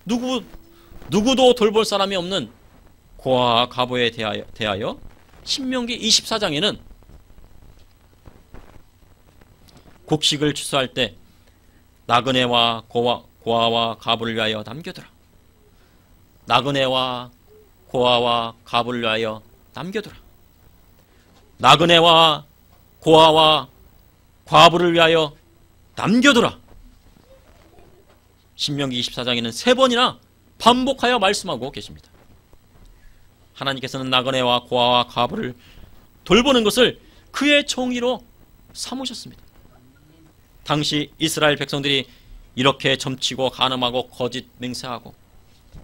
누구도 돌볼 사람이 없는 고아와 과부에 대하여 신명기 24장에는 곡식을 추수할 때 나그네와 고아와 과부를 위하여 남겨두라. 나그네와 고아와 과부를 위하여 남겨두라. 나그네와 고아와 과부를 위하여 남겨두라. 신명기 24장에는 3번이나 반복하여 말씀하고 계십니다. 하나님께서는 나그네와 고아와 과부를 돌보는 것을 그의 정의로 삼으셨습니다. 당시 이스라엘 백성들이 이렇게 점치고 간음하고 거짓 맹세하고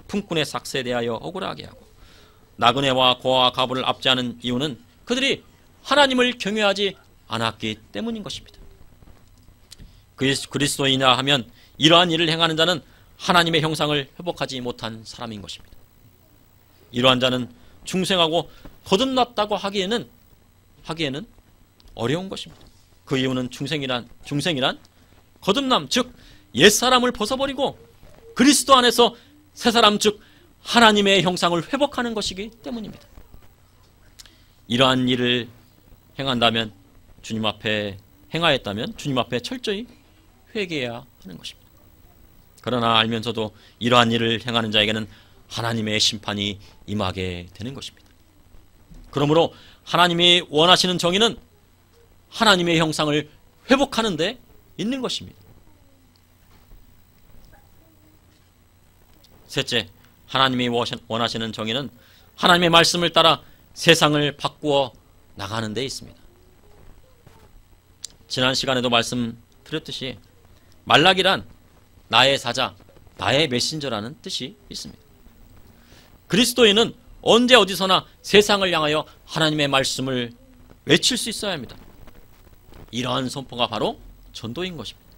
품꾼의 삭스에 대하여 억울하게 하고 나그네와 고아와 과부를 압제하는 이유는 그들이 하나님을 경외하지 않았기 때문인 것입니다. 그리스도이냐 하면 이러한 일을 행하는 자는 하나님의 형상을 회복하지 못한 사람인 것입니다. 이러한 자는 중생하고 거듭났다고 하기에는 어려운 것입니다. 그 이유는 중생이란 거듭남, 즉 옛사람을 벗어버리고 그리스도 안에서 새사람, 즉 하나님의 형상을 회복하는 것이기 때문입니다. 이러한 일을 행한다면 행하였다면 주님 앞에 철저히 회개해야 하는 것입니다. 그러나 알면서도 이러한 일을 행하는 자에게는 하나님의 심판이 임하게 되는 것입니다. 그러므로 하나님이 원하시는 정의는 하나님의 형상을 회복하는 데 있는 것입니다. 셋째, 하나님이 원하시는 정의는 하나님의 말씀을 따라 세상을 바꾸어 나가는 데 있습니다. 지난 시간에도 말씀드렸듯이 말라기란 나의 사자, 나의 메신저라는 뜻이 있습니다. 그리스도인은 언제 어디서나 세상을 향하여 하나님의 말씀을 외칠 수 있어야 합니다. 이러한 선포가 바로 전도인 것입니다.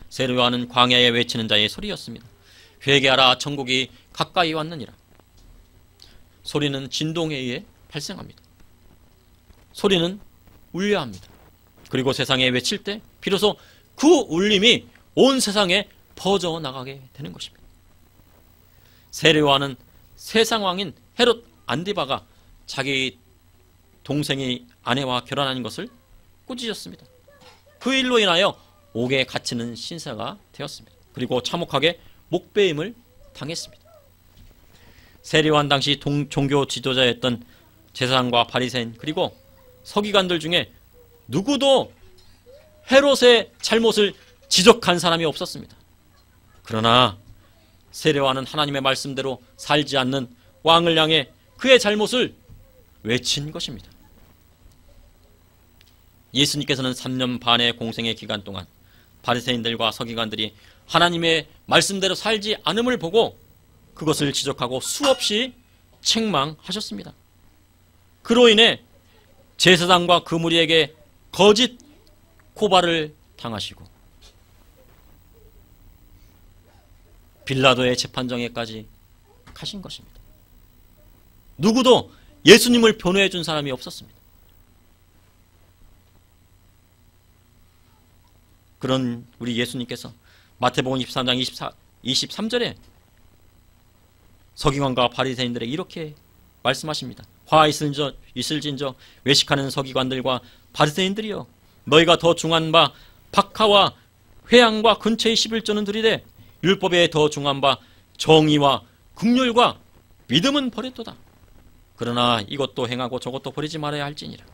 세례 요한은 광야에 외치는 자의 소리였습니다. 회개하라, 천국이 가까이 왔느니라. 소리는 진동에 의해 발생합니다. 소리는 울려야 합니다. 그리고 세상에 외칠 때 비로소 그 울림이 온 세상에 퍼져나가게 되는 것입니다. 세례 요한은 세상 왕인 헤롯 안디바가 자기 동생이 아내와 결혼한 것을 꾸짖었습니다. 그 일로 인하여 옥에 갇히는 신세가 되었습니다. 그리고 참혹하게 목베임을 당했습니다. 세례 요한 당시 종교 지도자였던 제사장과 바리새인 그리고 서기관들 중에 누구도 헤롯의 잘못을 지적한 사람이 없었습니다. 그러나 세례 요한은 하나님의 말씀대로 살지 않는 왕을 향해 그의 잘못을 외친 것입니다. 예수님께서는 3년 반의 공생의 기간 동안 바리새인들과 서기관들이 하나님의 말씀대로 살지 않음을 보고 그것을 지적하고 수없이 책망하셨습니다. 그로 인해 제사장과 그 무리에게 거짓 고발을 당하시고 빌라도의 재판정에까지 가신 것입니다. 누구도 예수님을 변호해 준 사람이 없었습니다. 그런 우리 예수님께서 마태복음 23장 23절에 서기관과 바리새인들에게 이렇게 말씀하십니다. 화 있을진저 외식하는 서기관들과 바리새인들이여, 너희가 더 중한 바 박하와 회양과 근처의 11조는 들이되 율법에 더 중한 바 정의와 긍휼과 믿음은 버렸도다. 그러나 이것도 행하고 저것도 버리지 말아야 할지니라.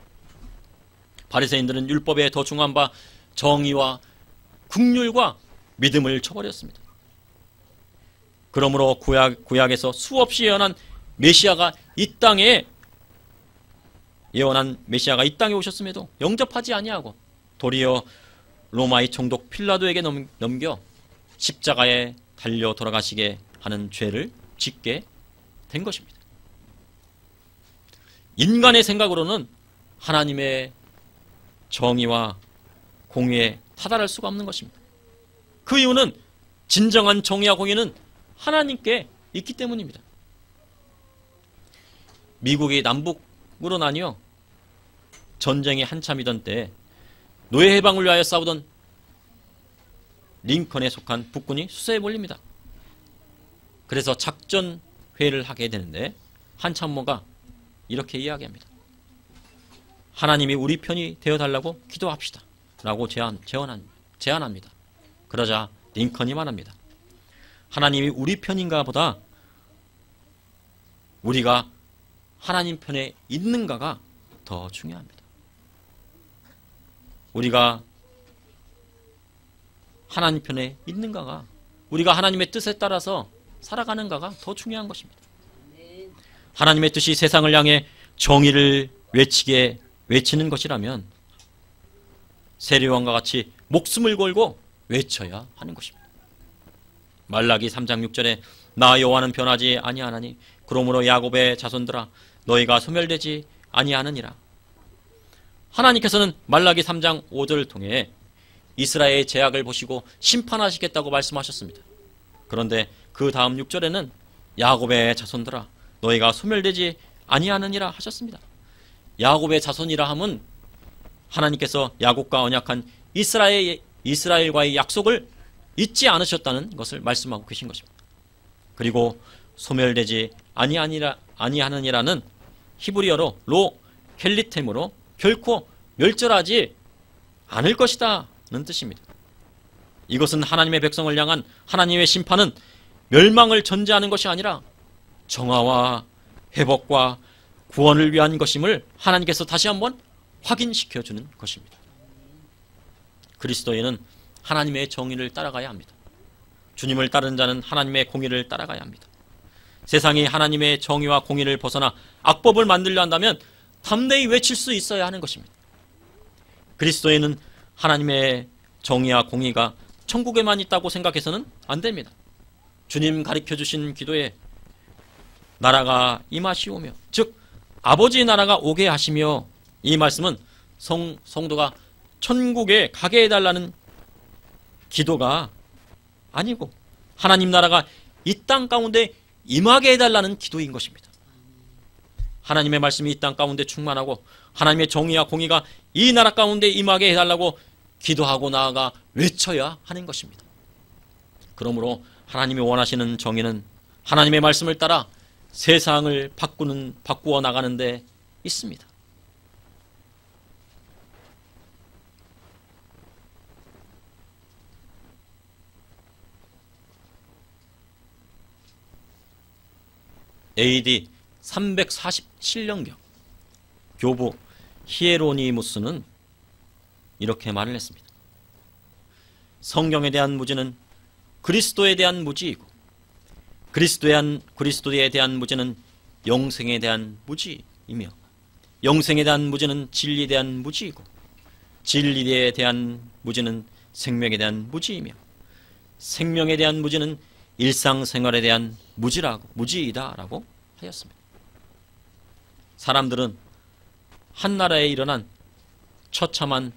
바리새인들은 율법에 더 중한 바 정의와 긍휼과 믿음을 쳐버렸습니다. 그러므로 구약에서 수없이 예언한 메시아가 이 땅에 오셨음에도 영접하지 아니하고 도리어 로마의 총독 필라도에게 넘겨 십자가에 달려 돌아가시게 하는 죄를 짓게 된 것입니다. 인간의 생각으로는 하나님의 정의와 공의에 타달할 수가 없는 것입니다. 그 이유는 진정한 정의와 공의는 하나님께 있기 때문입니다. 미국이 남북으로 나뉘어 전쟁이 한참이던 때 노예 해방을 위하여 싸우던 링컨에 속한 북군이 수세에 몰립니다. 그래서 작전 회의를 하게 되는데 한 참모가 이렇게 이야기합니다. 하나님이 우리 편이 되어달라고 기도합시다 라고 제안합니다. 그러자 링컨이 말합니다. 하나님이 우리 편인가 보다 우리가 하나님 편에 있는가가 더 중요합니다. 우리가 하나님 편에 있는가가, 우리가 하나님의 뜻에 따라서 살아가는가가 더 중요한 것입니다. 하나님의 뜻이 세상을 향해 정의를 외치는 것이라면 세례요한과 같이 목숨을 걸고 외쳐야 하는 것입니다. 말라기 3장 6절에 나 여호와는 변하지 아니하나니 그러므로 야곱의 자손들아 너희가 소멸되지 아니하느니라. 하나님께서는 말라기 3장 5절을 통해 이스라엘의 죄악을 보시고 심판하시겠다고 말씀하셨습니다. 그런데 그 다음 6절에는 야곱의 자손들아 너희가 소멸되지 아니하느니라 하셨습니다. 야곱의 자손이라 함은 하나님께서 야곱과 언약한 이스라엘과의 약속을 잊지 않으셨다는 것을 말씀하고 계신 것입니다. 그리고 소멸되지 아니하느니라는 히브리어로 로 켈리템으로 결코 멸절하지 않을 것이다는 뜻입니다. 이것은 하나님의 백성을 향한 하나님의 심판은 멸망을 전제하는 것이 아니라 정화와 회복과 구원을 위한 것임을 하나님께서 다시 한번 확인시켜주는 것입니다. 그리스도인은 하나님의 정의를 따라가야 합니다. 주님을 따르는 자는 하나님의 공의를 따라가야 합니다. 세상이 하나님의 정의와 공의를 벗어나 악법을 만들려 한다면 담대히 외칠 수 있어야 하는 것입니다. 그리스도인은 하나님의 정의와 공의가 천국에만 있다고 생각해서는 안 됩니다. 주님 가르쳐주신 기도에 나라가 임하시오며 즉 아버지의 나라가 오게 하시며, 이 말씀은 성도가 천국에 가게 해달라는 기도가 아니고 하나님 나라가 이 땅 가운데 임하게 해달라는 기도인 것입니다. 하나님의 말씀이 이 땅 가운데 충만하고 하나님의 정의와 공의가 이 나라 가운데 임하게 해달라고 기도하고 나아가 외쳐야 하는 것입니다. 그러므로 하나님이 원하시는 정의는 하나님의 말씀을 따라 세상을 바꾸어 나가는 데 있습니다. AD 347년경 교부 히에로니무스는 이렇게 말을 했습니다. 성경에 대한 무지는 그리스도에 대한 무지이고 그리스도에 대한 무지는 영생에 대한 무지이며 영생에 대한 무지는 진리에 대한 무지이고 진리에 대한 무지는 생명에 대한 무지이며 생명에 대한 무지는 일상생활에 대한 무지이다라고 하였습니다. 사람들은 한 나라에 일어난 처참한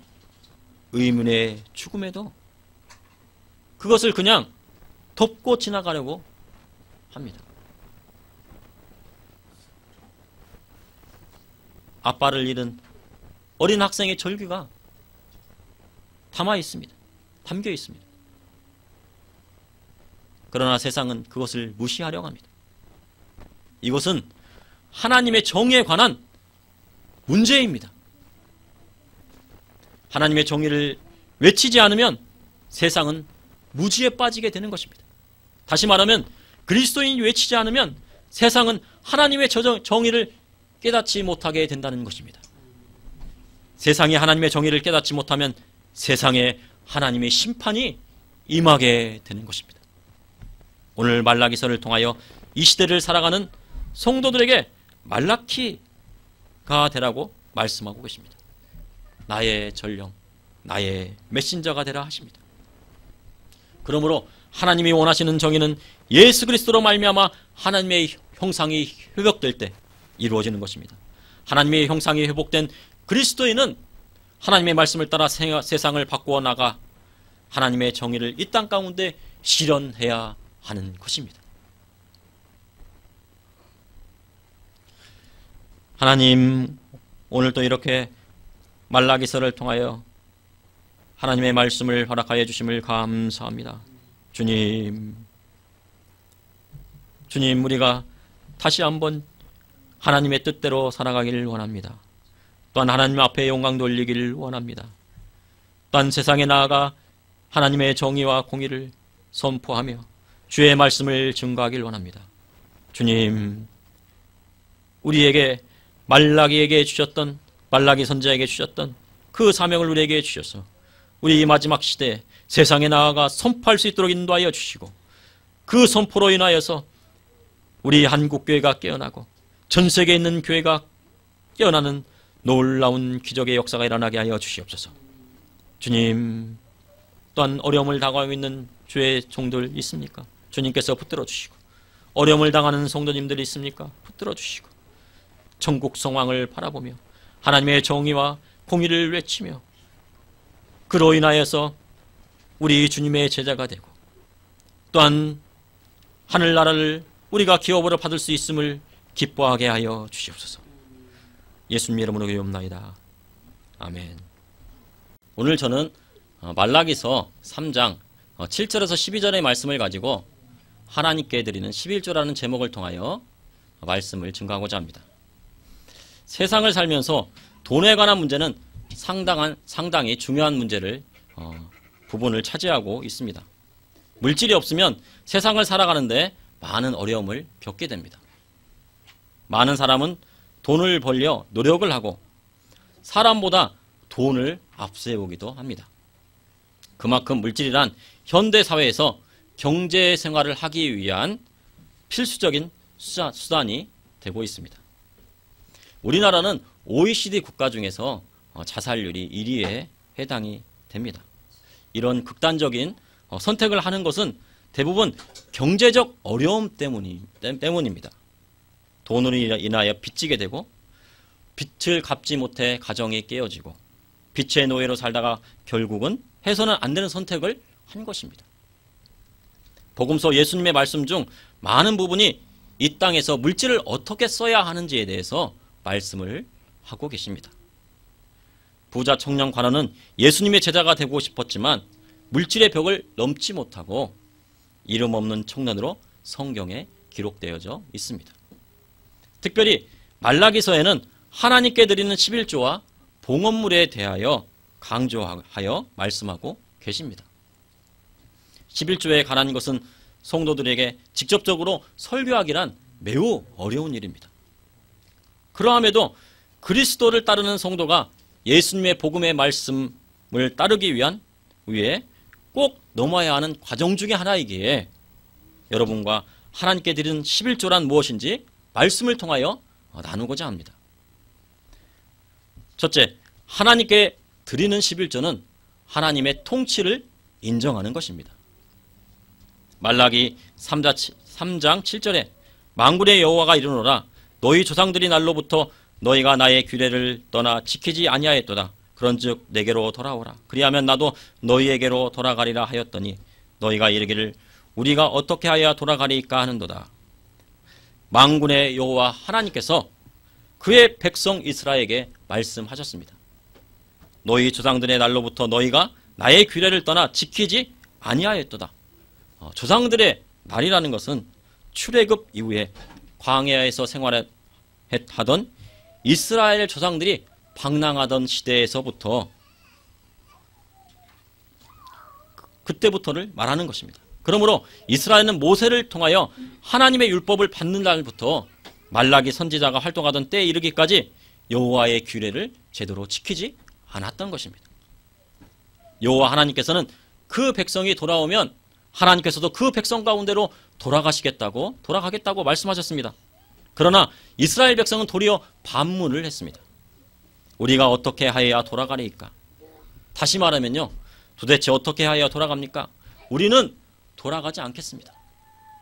의문의 죽음에도 그것을 그냥 덮고 지나가려고 합니다. 아빠를 잃은 어린 학생의 절규가 담겨 있습니다. 그러나 세상은 그것을 무시하려고 합니다. 이것은 하나님의 정의에 관한 문제입니다. 하나님의 정의를 외치지 않으면 세상은 무지에 빠지게 되는 것입니다. 다시 말하면 그리스도인이 외치지 않으면 세상은 하나님의 정의를 깨닫지 못하게 된다는 것입니다. 세상이 하나님의 정의를 깨닫지 못하면 세상에 하나님의 심판이 임하게 되는 것입니다. 오늘 말라기서를 통하여 이 시대를 살아가는 성도들에게 말라키가 되라고 말씀하고 계십니다. 나의 전령, 나의 메신저가 되라 하십니다. 그러므로 하나님이 원하시는 정의는 예수 그리스도로 말미암아 하나님의 형상이 회복될 때 이루어지는 것입니다. 하나님의 형상이 회복된 그리스도인은 하나님의 말씀을 따라 세상을 바꾸어 나가 하나님의 정의를 이 땅 가운데 실현해야 하는 것입니다. 하나님, 오늘도 이렇게 말라기서를 통하여 하나님의 말씀을 허락하여 주심을 감사합니다. 주님, 우리가 다시 한번 하나님의 뜻대로 살아가기를 원합니다. 또한 하나님 앞에 영광 돌리기를 원합니다. 또한 세상에 나아가 하나님의 정의와 공의를 선포하며 주의 말씀을 증거하길 원합니다. 주님, 우리에게 말라기 선지자에게 주셨던 그 사명을 우리에게 주셔서 우리 이 마지막 시대에 세상에 나아가 선포할 수 있도록 인도하여 주시고 그 선포로 인하여서 우리 한국교회가 깨어나고 전 세계에 있는 교회가 깨어나는 놀라운 기적의 역사가 일어나게 하여 주시옵소서. 주님, 또한 어려움을 당하고 있는 주의 종들 있습니까? 주님께서 붙들어 주시고 어려움을 당하는 성도님들이 있습니까? 붙들어 주시고 천국 성황을 바라보며 하나님의 정의와 공의를 외치며 그로 인하여서 우리 주님의 제자가 되고 또한 하늘나라를 우리가 기업으로 받을 수 있음을 기뻐하게 하여 주시옵소서. 예수님 이름으로 기도합나이다. 아멘. 오늘 저는 말라기서 3장 7절에서 12절의 말씀을 가지고 하나님께 드리는 11조라는 제목을 통하여 말씀을 증거하고자 합니다. 세상을 살면서 돈에 관한 문제는 상당히 중요한 문제를 부분을 차지하고 있습니다. 물질이 없으면 세상을 살아가는데 많은 어려움을 겪게 됩니다. 많은 사람은 돈을 벌려 노력을 하고 사람보다 돈을 앞세우기도 합니다. 그만큼 물질이란 현대 사회에서 경제 생활을 하기 위한 필수적인 수단이 되고 있습니다. 우리나라는 OECD 국가 중에서 자살률이 1위에 해당이 됩니다. 이런 극단적인 선택을 하는 것은 대부분 경제적 어려움 때문입니다. 돈으로 인하여 빚지게 되고 빚을 갚지 못해 가정이 깨어지고 빚의 노예로 살다가 결국은 해서는 안 되는 선택을 한 것입니다. 복음서 예수님의 말씀 중 많은 부분이 이 땅에서 물질을 어떻게 써야 하는지에 대해서 말씀을 하고 계십니다. 부자 청년 관원은 예수님의 제자가 되고 싶었지만 물질의 벽을 넘지 못하고 이름 없는 청년으로 성경에 기록되어져 있습니다. 특별히 말라기서에는 하나님께 드리는 11조와 봉헌물에 대하여 강조하여 말씀하고 계십니다. 11조에 관한 것은 성도들에게 직접적으로 설교하기란 매우 어려운 일입니다. 그러함에도 그리스도를 따르는 성도가 예수님의 복음의 말씀을 따르기 위해 꼭 넘어야 하는 과정 중에 하나이기에 여러분과 하나님께 드리는 11조란 무엇인지 말씀을 통하여 나누고자 합니다. 첫째, 하나님께 드리는 11조는 하나님의 통치를 인정하는 것입니다. 말라기 3장 7절에 만군의 여호와가 이르노라 너희 조상들이 날로부터 너희가 나의 규례를 떠나 지키지 아니하였도다. 그런즉 내게로 돌아오라. 그리하면 나도 너희에게로 돌아가리라 하였더니 너희가 이르기를 우리가 어떻게 하여야 돌아가리까 하는도다. 만군의 여호와 하나님께서 그의 백성 이스라엘에게 말씀하셨습니다. 너희 조상들의 날로부터 너희가 나의 규례를 떠나 지키지 아니하였도다. 조상들의 날이라는 것은 출애굽 이후에 광야에서 생활하던 이스라엘 조상들이 방랑하던 시대에서부터 그때부터를 말하는 것입니다. 그러므로 이스라엘은 모세를 통하여 하나님의 율법을 받는 날부터 말라기 선지자가 활동하던 때에 이르기까지 여호와의 규례를 제대로 지키지 않았던 것입니다. 여호와 하나님께서는 그 백성이 돌아오면 하나님께서도 그 백성 가운데로 돌아가겠다고 말씀하셨습니다. 그러나 이스라엘 백성은 도리어 반문을 했습니다. 우리가 어떻게 하여야 돌아가리까? 다시 말하면요, 도대체 어떻게 하여야 돌아갑니까? 우리는 돌아가지 않겠습니다.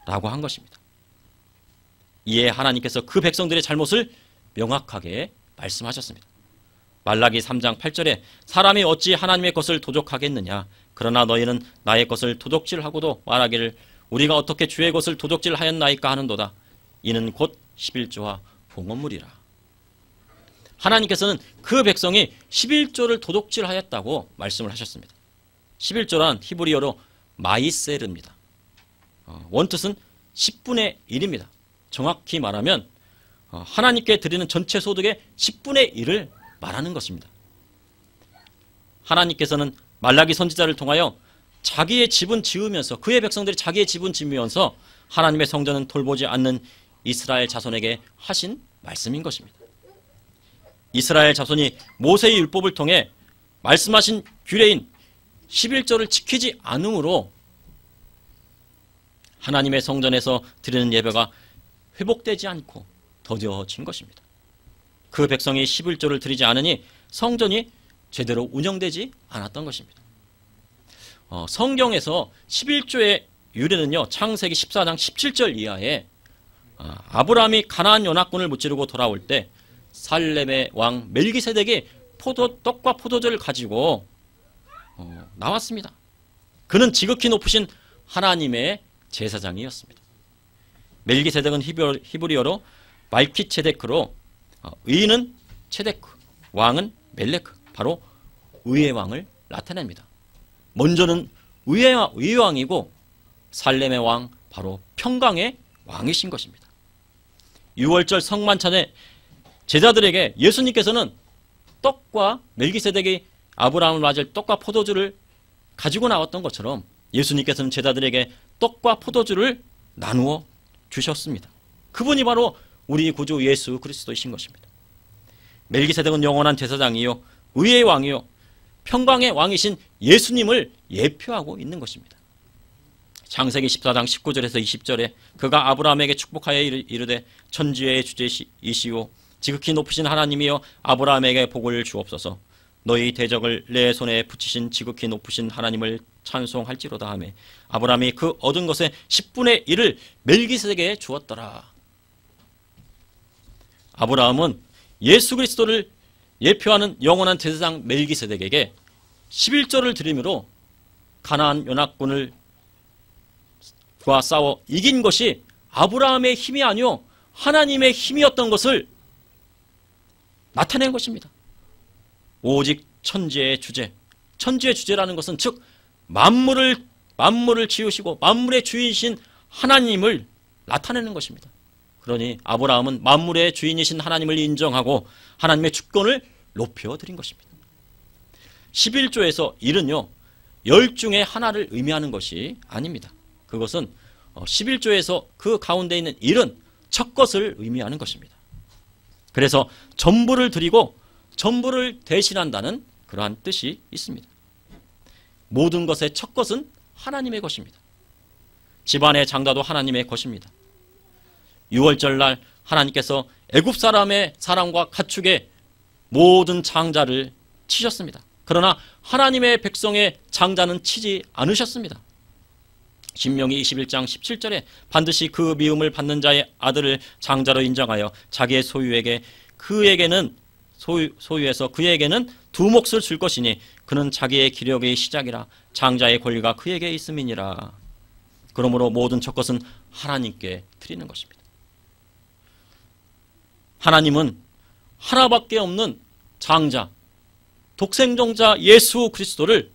라고 한 것입니다. 이에 하나님께서 그 백성들의 잘못을 명확하게 말씀하셨습니다. 말라기 3장 8절에 사람이 어찌 하나님의 것을 도적하겠느냐? 그러나 너희는 나의 것을 도적질하고도 말하기를 우리가 어떻게 주의 것을 도적질하였나이까 하는도다. 이는 곧 11조와 봉헌물이라. 하나님께서는 그 백성이 11조를 도둑질하였다고 말씀을 하셨습니다. 11조란 히브리어로 마이세르입니다. 원뜻은 10분의 1입니다. 정확히 말하면 하나님께 드리는 전체 소득의 10분의 1을 말하는 것입니다. 하나님께서는 말라기 선지자를 통하여 자기의 집은 지으면서 그의 백성들이 자기의 집은 지으면서 하나님의 성전은 돌보지 않는 이스라엘 자손에게 하신 말씀인 것입니다. 이스라엘 자손이 모세의 율법을 통해 말씀하신 규례인 11조를 지키지 않음으로 하나님의 성전에서 드리는 예배가 회복되지 않고 더뎌진 것입니다. 그 백성이 11조를 드리지 않으니 성전이 제대로 운영되지 않았던 것입니다. 성경에서 11조의 유래는요, 창세기 14장 17절 이하에 아브라함이 가나안 연합군을 무찌르고 돌아올 때 살렘의 왕 멜기세덱이 떡과 포도주를 가지고 나왔습니다. 그는 지극히 높으신 하나님의 제사장이었습니다. 멜기세덱은 히브리어로 말키체데크로 의인은 체데크, 왕은 멜레크, 바로 의의 왕을 나타냅니다. 먼저는 의의 왕이고 살렘의 왕, 바로 평강의 왕이신 것입니다. 6월절 성만찬에 제자들에게 예수님께서는 떡과 멜기세덱이 아브라함을 맞을 떡과 포도주를 가지고 나왔던 것처럼 예수님께서는 제자들에게 떡과 포도주를 나누어 주셨습니다. 그분이 바로 우리 구주 예수 그리스도이신 것입니다. 멜기세덱은 영원한 제사장이요 의의 왕이요 평강의 왕이신 예수님을 예표하고 있는 것입니다. 창세기 14장 19절에서 20절에 그가 아브라함에게 축복하여 이르되 천지의 주제이시오 지극히 높으신 하나님이여 아브라함에게 복을 주옵소서. 너희 대적을 내 손에 붙이신 지극히 높으신 하나님을 찬송할지로다 하매 아브라함이 그 얻은 것의 10분의 1을 멜기세덱에게 주었더라. 아브라함은 예수 그리스도를 예표하는 영원한 제사장 멜기세덱에게 11조를 드림으로 가나안 연합군과 싸워 이긴 것이 아브라함의 힘이 아니요 하나님의 힘이었던 것을 나타낸 것입니다. 오직 천지의 주제라는 것은 즉 만물을 지으시고 만물의 주인이신 하나님을 나타내는 것입니다. 그러니 아브라함은 만물의 주인이신 하나님을 인정하고 하나님의 주권을 높여드린 것입니다. 11조에서 1은요 10 중에 하나를 의미하는 것이 아닙니다. 그것은 11조에서 그 가운데 있는 1은 첫 것을 의미하는 것입니다. 그래서 전부를 드리고 전부를 대신한다는 그러한 뜻이 있습니다. 모든 것의 첫 것은 하나님의 것입니다. 집안의 장자도 하나님의 것입니다. 6월절 날 하나님께서 애굽 사람의 사람과 가축의 모든 장자를 치셨습니다. 그러나 하나님의 백성의 장자는 치지 않으셨습니다. 신명기 21장 17절에 반드시 그 미움을 받는 자의 아들을 장자로 인정하여 자기의 소유에서 그에게는 두 몫을 줄 것이니 그는 자기의 기력의 시작이라 장자의 권리가 그에게 있음이니라. 그러므로 모든 첫 것은 하나님께 드리는 것입니다. 하나님은 하나밖에 없는 장자, 독생종자 예수 그리스도를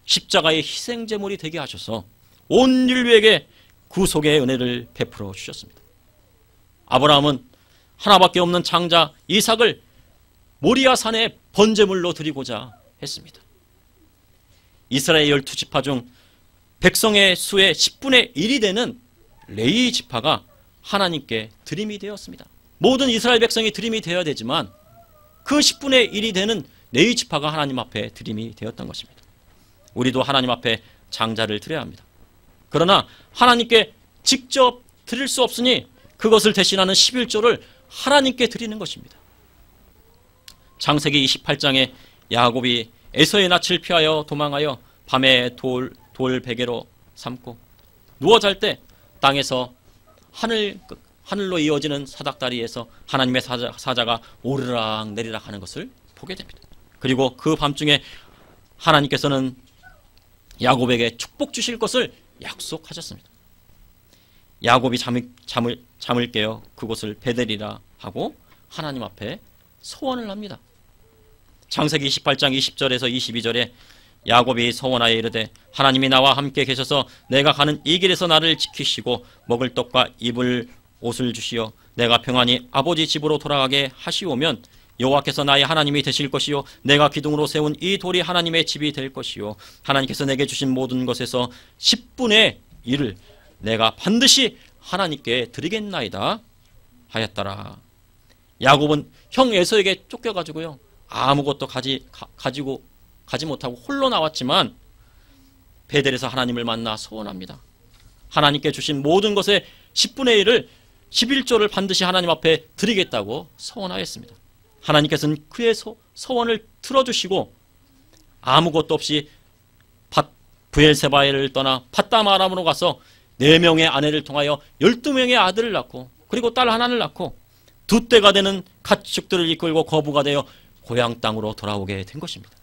십자가의 희생제물이 되게 하셔서 온 인류에게 구속의 은혜를 베풀어 주셨습니다. 아브라함은 하나밖에 없는 장자 이삭을 모리아 산에 번제물로 드리고자 했습니다. 이스라엘 12지파 중 백성의 수의 10분의 1이 되는 레위 지파가 하나님께 드림이 되었습니다. 모든 이스라엘 백성이 드림이 되어야 되지만 그 10분의 1이 되는 레위 지파가 하나님 앞에 드림이 되었던 것입니다. 우리도 하나님 앞에 장자를 드려야 합니다. 그러나 하나님께 직접 드릴 수 없으니 그것을 대신하는 11조를 하나님께 드리는 것입니다. 창세기 28장에 야곱이 에서의 낯을 피하여 도망하여 밤에 돌 베개로 삼고 누워 잘 때 땅에서 하늘로 이어지는 사닥다리에서 하나님의 사자가 오르락 내리락 하는 것을 보게 됩니다. 그리고 그 밤중에 하나님께서는 야곱에게 축복 주실 것을 약속하셨습니다. 야곱이 잠을 깨어 그곳을 베델이라 하고 하나님 앞에 소원을 합니다. 창세기 28장 20절에서 22절에 야곱이 소원하여 이르되 하나님이 나와 함께 계셔서 내가 가는 이 길에서 나를 지키시고 먹을 떡과 입을 옷을 주시어 내가 평안히 아버지 집으로 돌아가게 하시오면 여호와께서 나의 하나님이 되실 것이요 내가 기둥으로 세운 이 돌이 하나님의 집이 될 것이요 하나님께서 내게 주신 모든 것에서 10분의 1을 내가 반드시 하나님께 드리겠나이다 하였더라. 야곱은 형 에서에게 쫓겨가지고요 아무것도 가지 못하고 홀로 나왔지만 베델에서 하나님을 만나 소원합니다. 하나님께 주신 모든 것의 10분의 1을 11조를 반드시 하나님 앞에 드리겠다고 소원하였습니다. 하나님께서는 그의 소원을 들어주시고 아무것도 없이 브엘세바를 떠나 팟담 아람으로 가서 4명의 아내를 통하여 12명의 아들을 낳고 그리고 딸 하나를 낳고 두 떼가 되는 가축들을 이끌고 거부가 되어 고향 땅으로 돌아오게 된 것입니다.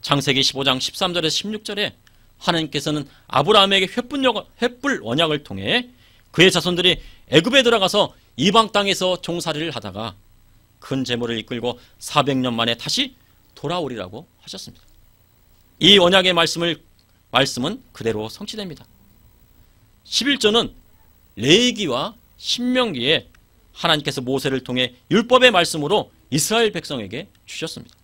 창세기 15장 13절에서 16절에 하나님께서는 아브라함에게 횃불 언약을 통해 그의 자손들이 애굽에 들어가서 이방 땅에서 종살이를 하다가 큰 재물을 이끌고 400년 만에 다시 돌아오리라고 하셨습니다. 이 언약의 말씀은 그대로 성취됩니다. 11조는 레위기와 신명기에 하나님께서 모세를 통해 율법의 말씀으로 이스라엘 백성에게 주셨습니다.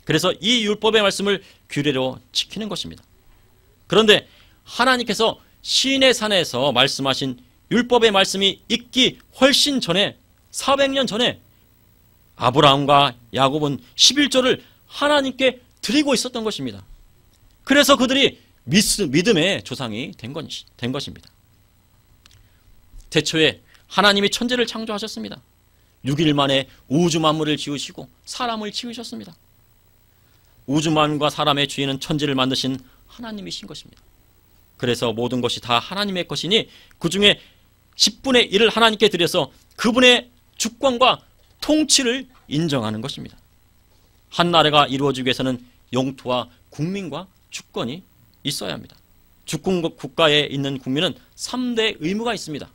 그래서 이 율법의 말씀을 규례로 지키는 것입니다. 그런데 하나님께서 시내 산에서 말씀하신 율법의 말씀이 있기 훨씬 전에 400년 전에 아브라함과 야곱은 11조를 하나님께 드리고 있었던 것입니다. 그래서 그들이 믿음의 조상이 된 것입니다. 태초에 하나님이 천지를 창조하셨습니다. 6일 만에 우주 만물을 지으시고 사람을 지으셨습니다. 우주만과 사람의 주인은 천지를 만드신 하나님이신 것입니다. 그래서 모든 것이 다 하나님의 것이니 그 중에 10분의 1을 하나님께 드려서 그분의 주권과 통치를 인정하는 것입니다. 한 나라가 이루어지기 위해서는 영토와 국민과 주권이 있어야 합니다. 주권 국가에 있는 국민은 3대 의무가 있습니다.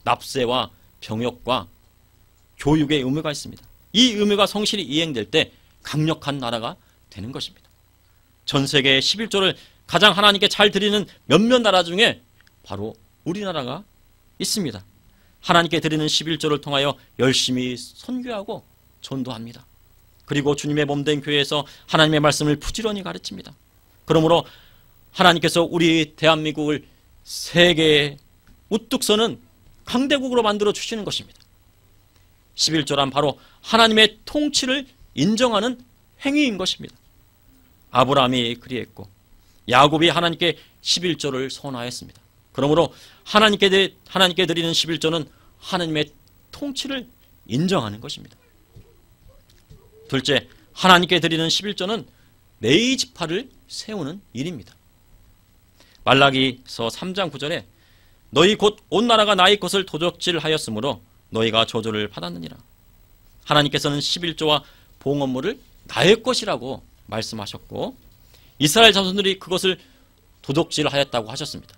납세와 병역과 교육의 의무가 있습니다. 이 의무가 성실히 이행될 때 강력한 나라가 되는 것입니다. 전 세계의 11조를 가장 하나님께 잘 드리는 몇몇 나라 중에 바로 우리나라가 있습니다. 하나님께 드리는 11조를 통하여 열심히 선교하고 전도합니다. 그리고 주님의 몸된 교회에서 하나님의 말씀을 부지런히 가르칩니다. 그러므로 하나님께서 우리 대한민국을 세계에 우뚝 서는 강대국으로 만들어 주시는 것입니다. 11조란 바로 하나님의 통치를 인정하는 행위인 것입니다. 아브라함이 그리했고 야곱이 하나님께 11조를 선하였습니다. 그러므로 하나님께 드리는 11조는 하나님의 통치를 인정하는 것입니다. 둘째, 하나님께 드리는 11조는 레위 지파를 세우는 일입니다. 말라기서 3장 9절에 너희 곧 온 나라가 나의 것을 도적질하였으므로 너희가 저주를 받았느니라. 하나님께서는 11조와 봉헌물을 나의 것이라고 말씀하셨고 이스라엘 자손들이 그것을 도둑질하였다고 하셨습니다.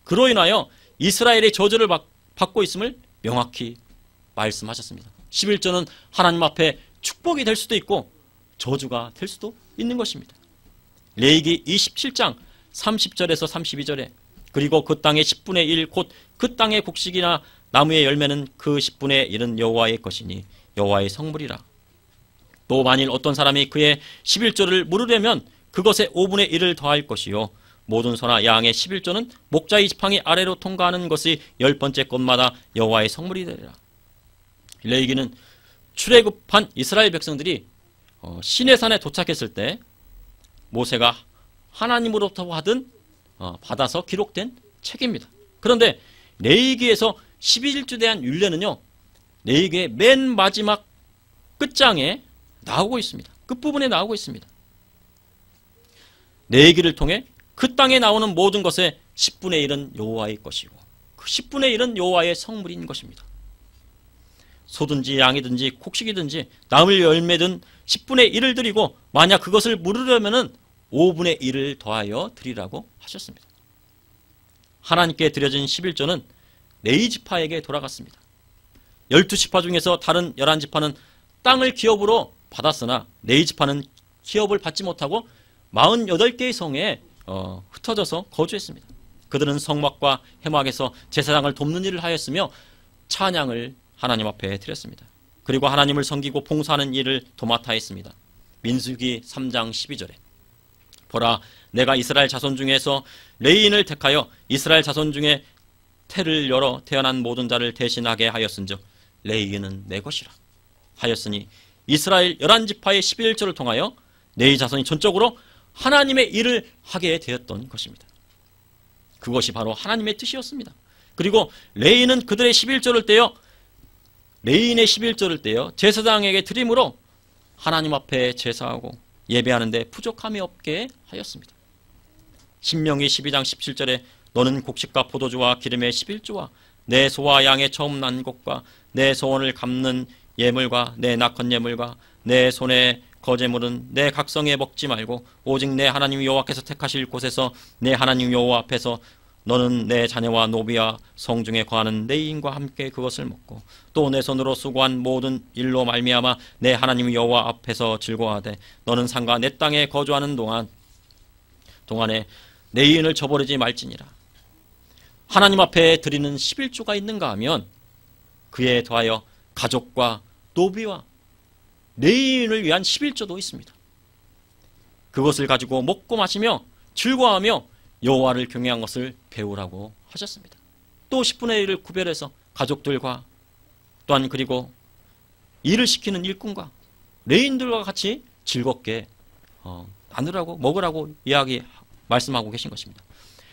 그로 인하여 이스라엘의 저주를 받고 있음을 명확히 말씀하셨습니다. 11조는 하나님 앞에 축복이 될 수도 있고 저주가 될 수도 있는 것입니다. 레위기 27장 30절에서 32절에 그리고 그 땅의 10분의 1 곧 그 땅의 곡식이나 나무의 열매는 그 10분의 1은 여호와의 것이니 여호와의 성물이라. 또 만일 어떤 사람이 그의 11조를 물으려면 그것에 5분의 1을 더할 것이요 모든 소나 양의 11조는 목자의 지팡이 아래로 통과하는 것이 10번째 것마다 여호와의 성물이 되리라. 레위기는 출애굽한 이스라엘 백성들이 시내산에 도착했을 때 모세가 하나님으로부터 받아서 기록된 책입니다. 그런데 레위기에서 11조 대한 율례는요 레위기의 맨 마지막 끝장에 나오고 있습니다. 끝부분에 나오고 있습니다. 레위기를 통해 그 땅에 나오는 모든 것의 10분의 1은 여호와의 것이고 그 10분의 1은 여호와의 성물인 것입니다. 소든지 양이든지 곡식이든지 나물 열매든 10분의 1을 드리고 만약 그것을 물으려면 5분의 1을 더하여 드리라고 하셨습니다. 하나님께 드려진 11조는 레위 지파에게 돌아갔습니다. 12지파 중에서 다른 11지파는 땅을 기업으로 받았으나 레위 지파는 기업을 받지 못하고 48개의 성에 흩어져서 거주했습니다. 그들은 성막과 회막에서 제사장을 돕는 일을 하였으며 찬양을 하나님 앞에 드렸습니다. 그리고 하나님을 섬기고 봉사하는 일을 도맡아 했습니다. 민수기 3장 12절에 보라 내가 이스라엘 자손 중에서 레위인을 택하여 이스라엘 자손 중에 태를 열어 태어난 모든 자를 대신하게 하였은즉 레위인은 내 것이라 하였으니 이스라엘 11지파의 11조를 통하여 레위 자손이 전적으로 하나님의 일을 하게 되었던 것입니다. 그것이 바로 하나님의 뜻이었습니다. 그리고 레위인은 그들의 11조를 떼어 레위인의 11조를 떼어 제사장에게 드림으로 하나님 앞에 제사하고 예배하는데 부족함이 없게 하였습니다. 신명기 12장 17절에 너는 곡식과 포도주와 기름의 11조와 내 소와 양의 처음 난 것과 내 소원을 갚는 예물과 내 낙헌 예물과 내 손의 거제물은 내 각성에 먹지 말고 오직 내 하나님 여호와께서 택하실 곳에서 내 하나님 여호와 앞에서 너는 내 자녀와 노비와 성중에 거하는 내 이인과 함께 그것을 먹고 또 내 손으로 수고한 모든 일로 말미암아 내 하나님 여호와 앞에서 즐거워하되 너는 상가 내 땅에 거주하는 동안에 내 이인을 저버리지 말지니라. 하나님 앞에 드리는 11조가 있는가 하면 그에 더하여 가족과 노비와 내 이인을 위한 11조도 있습니다. 그것을 가지고 먹고 마시며 즐거워하며 여호와를 경외한 것을 배우라고 하셨습니다. 또 10분의 1을 구별해서 가족들과 또한 그리고 일을 시키는 일꾼과 레인들과 같이 즐겁게 나누라고 먹으라고 말씀하고 계신 것입니다.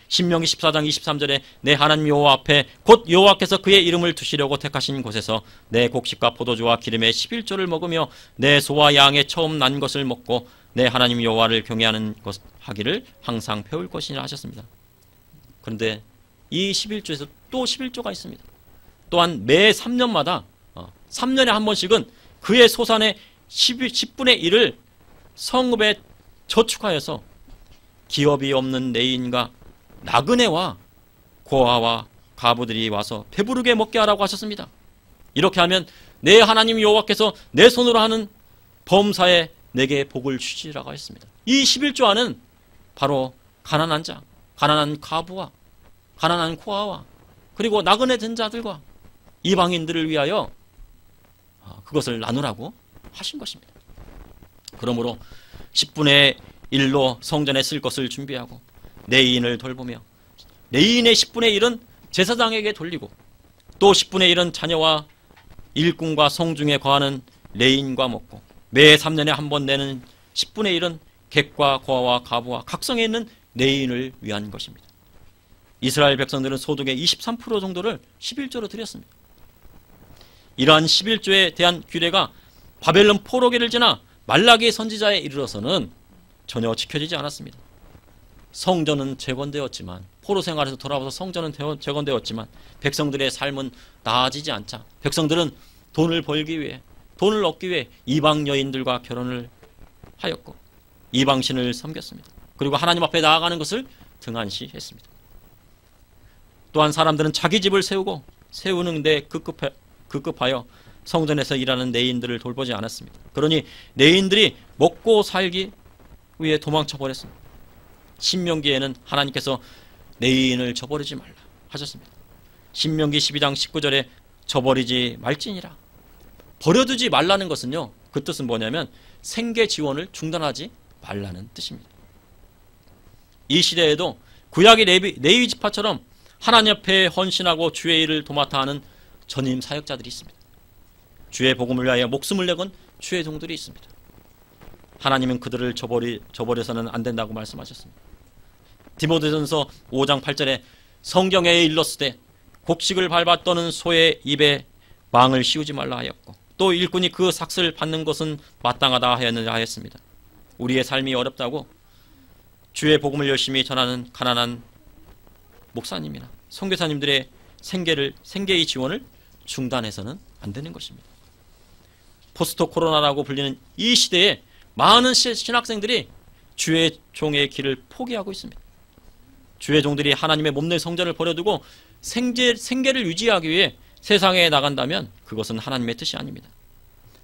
신명기 14장 23절에 내 하나님 여호와 앞에 곧 여호와께서 그의 이름을 두시려고 택하신 곳에서 내 곡식과 포도주와 기름의 11조를 먹으며 내 소와 양의 처음 난 것을 먹고 내 하나님 여호와를 경외하는 것 하기를 항상 배울 것이라 하셨습니다. 그런데 이 11조에서 또 11조가 있습니다. 또한 매 3년마다 3년에 한 번씩은 그의 소산의 10분의 1을 성읍에 저축하여서 기업이 없는 내인과 나그네와 고아와 가부들이 와서 배부르게 먹게 하라고 하셨습니다. 이렇게 하면 내 하나님 여호와께서 내 손으로 하는 범사에 내게 복을 주시라고 했습니다. 이 11조 안은 바로 가난한 자, 가난한 가부와 가난한 고아와 그리고 나그네 된 자들과 이방인들을 위하여 그것을 나누라고 하신 것입니다. 그러므로 10분의 1로 성전에 쓸 것을 준비하고 내인을 돌보며 내인의 10분의 1은 제사장에게 돌리고 또 10분의 1은 자녀와 일꾼과 성중에 거하는 레인과 먹고 매 3년에 한 번 내는 10분의 1은 객과 고아와 가부와 각성에 있는 레인을 위한 것입니다. 이스라엘 백성들은 소득의 23% 정도를 11조로 드렸습니다. 이러한 11조에 대한 규례가 바벨론 포로기를 지나 말라기 선지자에 이르러서는 전혀 지켜지지 않았습니다. 성전은 재건되었지만 포로 생활에서 돌아와서 성전은 재건되었지만 백성들의 삶은 나아지지 않자 백성들은 돈을 벌기 위해 돈을 얻기 위해 이방 여인들과 결혼을 하였고 이방신을 섬겼습니다. 그리고 하나님 앞에 나아가는 것을 등한시했습니다. 또한 사람들은 자기 집을 세우는 데 급급하여 성전에서 일하는 내인들을 돌보지 않았습니다. 그러니 내인들이 먹고 살기 위해 도망쳐 버렸습니다. 신명기에는 하나님께서 내인을 저버리지 말라 하셨습니다. 신명기 12장 19절에 저버리지 말지니라. 버려두지 말라는 것은요, 그 뜻은 뭐냐면 생계 지원을 중단하지 말라는 뜻입니다. 이 시대에도 구약의 레위 지파처럼 하나님 앞에 헌신하고 주의 일을 도맡아 하는 전임 사역자들이 있습니다. 주의 복음을 위하여 목숨을 내건 주의 종들이 있습니다. 하나님은 그들을 저버려서는 안 된다고 말씀하셨습니다. 디모데전서 5장 8절에 성경에 일렀으되 곡식을 밟아 떠는 소의 입에 망을 씌우지 말라 하였고 또 일꾼이 그 삭슬 받는 것은 마땅하다 하였습니다. 우리의 삶이 어렵다고 주의 복음을 열심히 전하는 가난한 목사님이나 선교사님들의 생계의 지원을 중단해서는 안 되는 것입니다. 포스트 코로나라고 불리는 이 시대에 많은 신학생들이 주의 종의 길을 포기하고 있습니다. 주의 종들이 하나님의 몸내 성전을 버려두고 생계를 유지하기 위해 세상에 나간다면 그것은 하나님의 뜻이 아닙니다.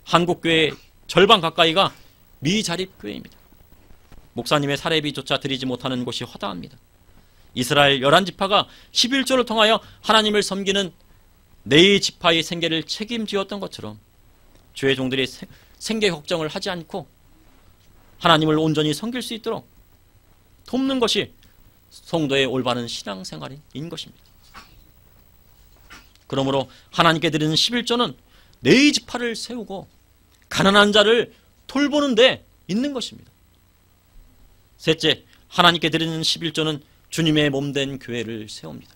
한국교회의 절반 가까이가 미자립교회입니다. 목사님의 사례비조차 드리지 못하는 곳이 허다합니다. 이스라엘 11지파가 11조를 통하여 하나님을 섬기는 네 지파의 생계를 책임지었던 것처럼 주의 종들이 생계 걱정을 하지 않고 하나님을 온전히 섬길 수 있도록 돕는 것이 성도의 올바른 신앙생활인 것입니다. 그러므로 하나님께 드리는 11조는 네 지파를 세우고 가난한 자를 돌보는 데 있는 것입니다. 셋째, 하나님께 드리는 11조는 주님의 몸된 교회를 세웁니다.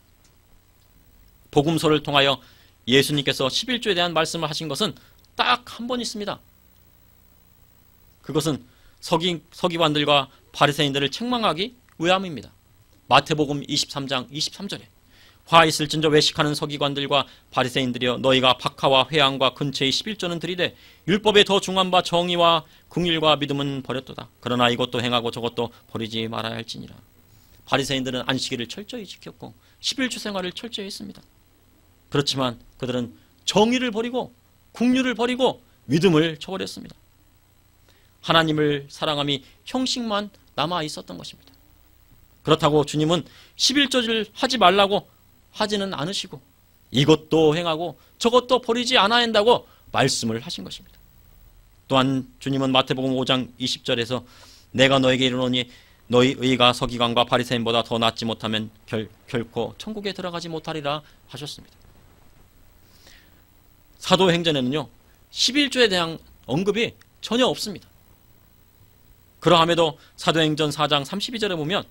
복음서를 통하여 예수님께서 11조에 대한 말씀을 하신 것은 딱 한 번 있습니다. 그것은 서기관들과 바리새인들을 책망하기 위함입니다. 마태복음 23장 23절에 화 있을진저 외식하는 서기관들과 바리새인들이여, 너희가 박하와 회향과 근처의 11조는 들이되 율법에 더 중한 바 정의와 긍휼과 믿음은 버렸도다. 그러나 이것도 행하고 저것도 버리지 말아야 할지니라. 바리새인들은 안식일을 철저히 지켰고 11조 생활을 철저히 했습니다. 그렇지만 그들은 정의를 버리고 긍휼을 버리고 믿음을 저버렸습니다. 하나님을 사랑함이 형식만 남아 있었던 것입니다. 그렇다고 주님은 11조를 하지 말라고 하지는 않으시고 이것도 행하고 저것도 버리지 않아야 한다고 말씀을 하신 것입니다. 또한 주님은 마태복음 5장 20절에서 내가 너에게 이르노니 너희 의가 서기관과 바리새인보다 더 낫지 못하면 결코 천국에 들어가지 못하리라 하셨습니다. 사도행전에는요 11조에 대한 언급이 전혀 없습니다. 그러함에도 사도행전 4장 32절에 보면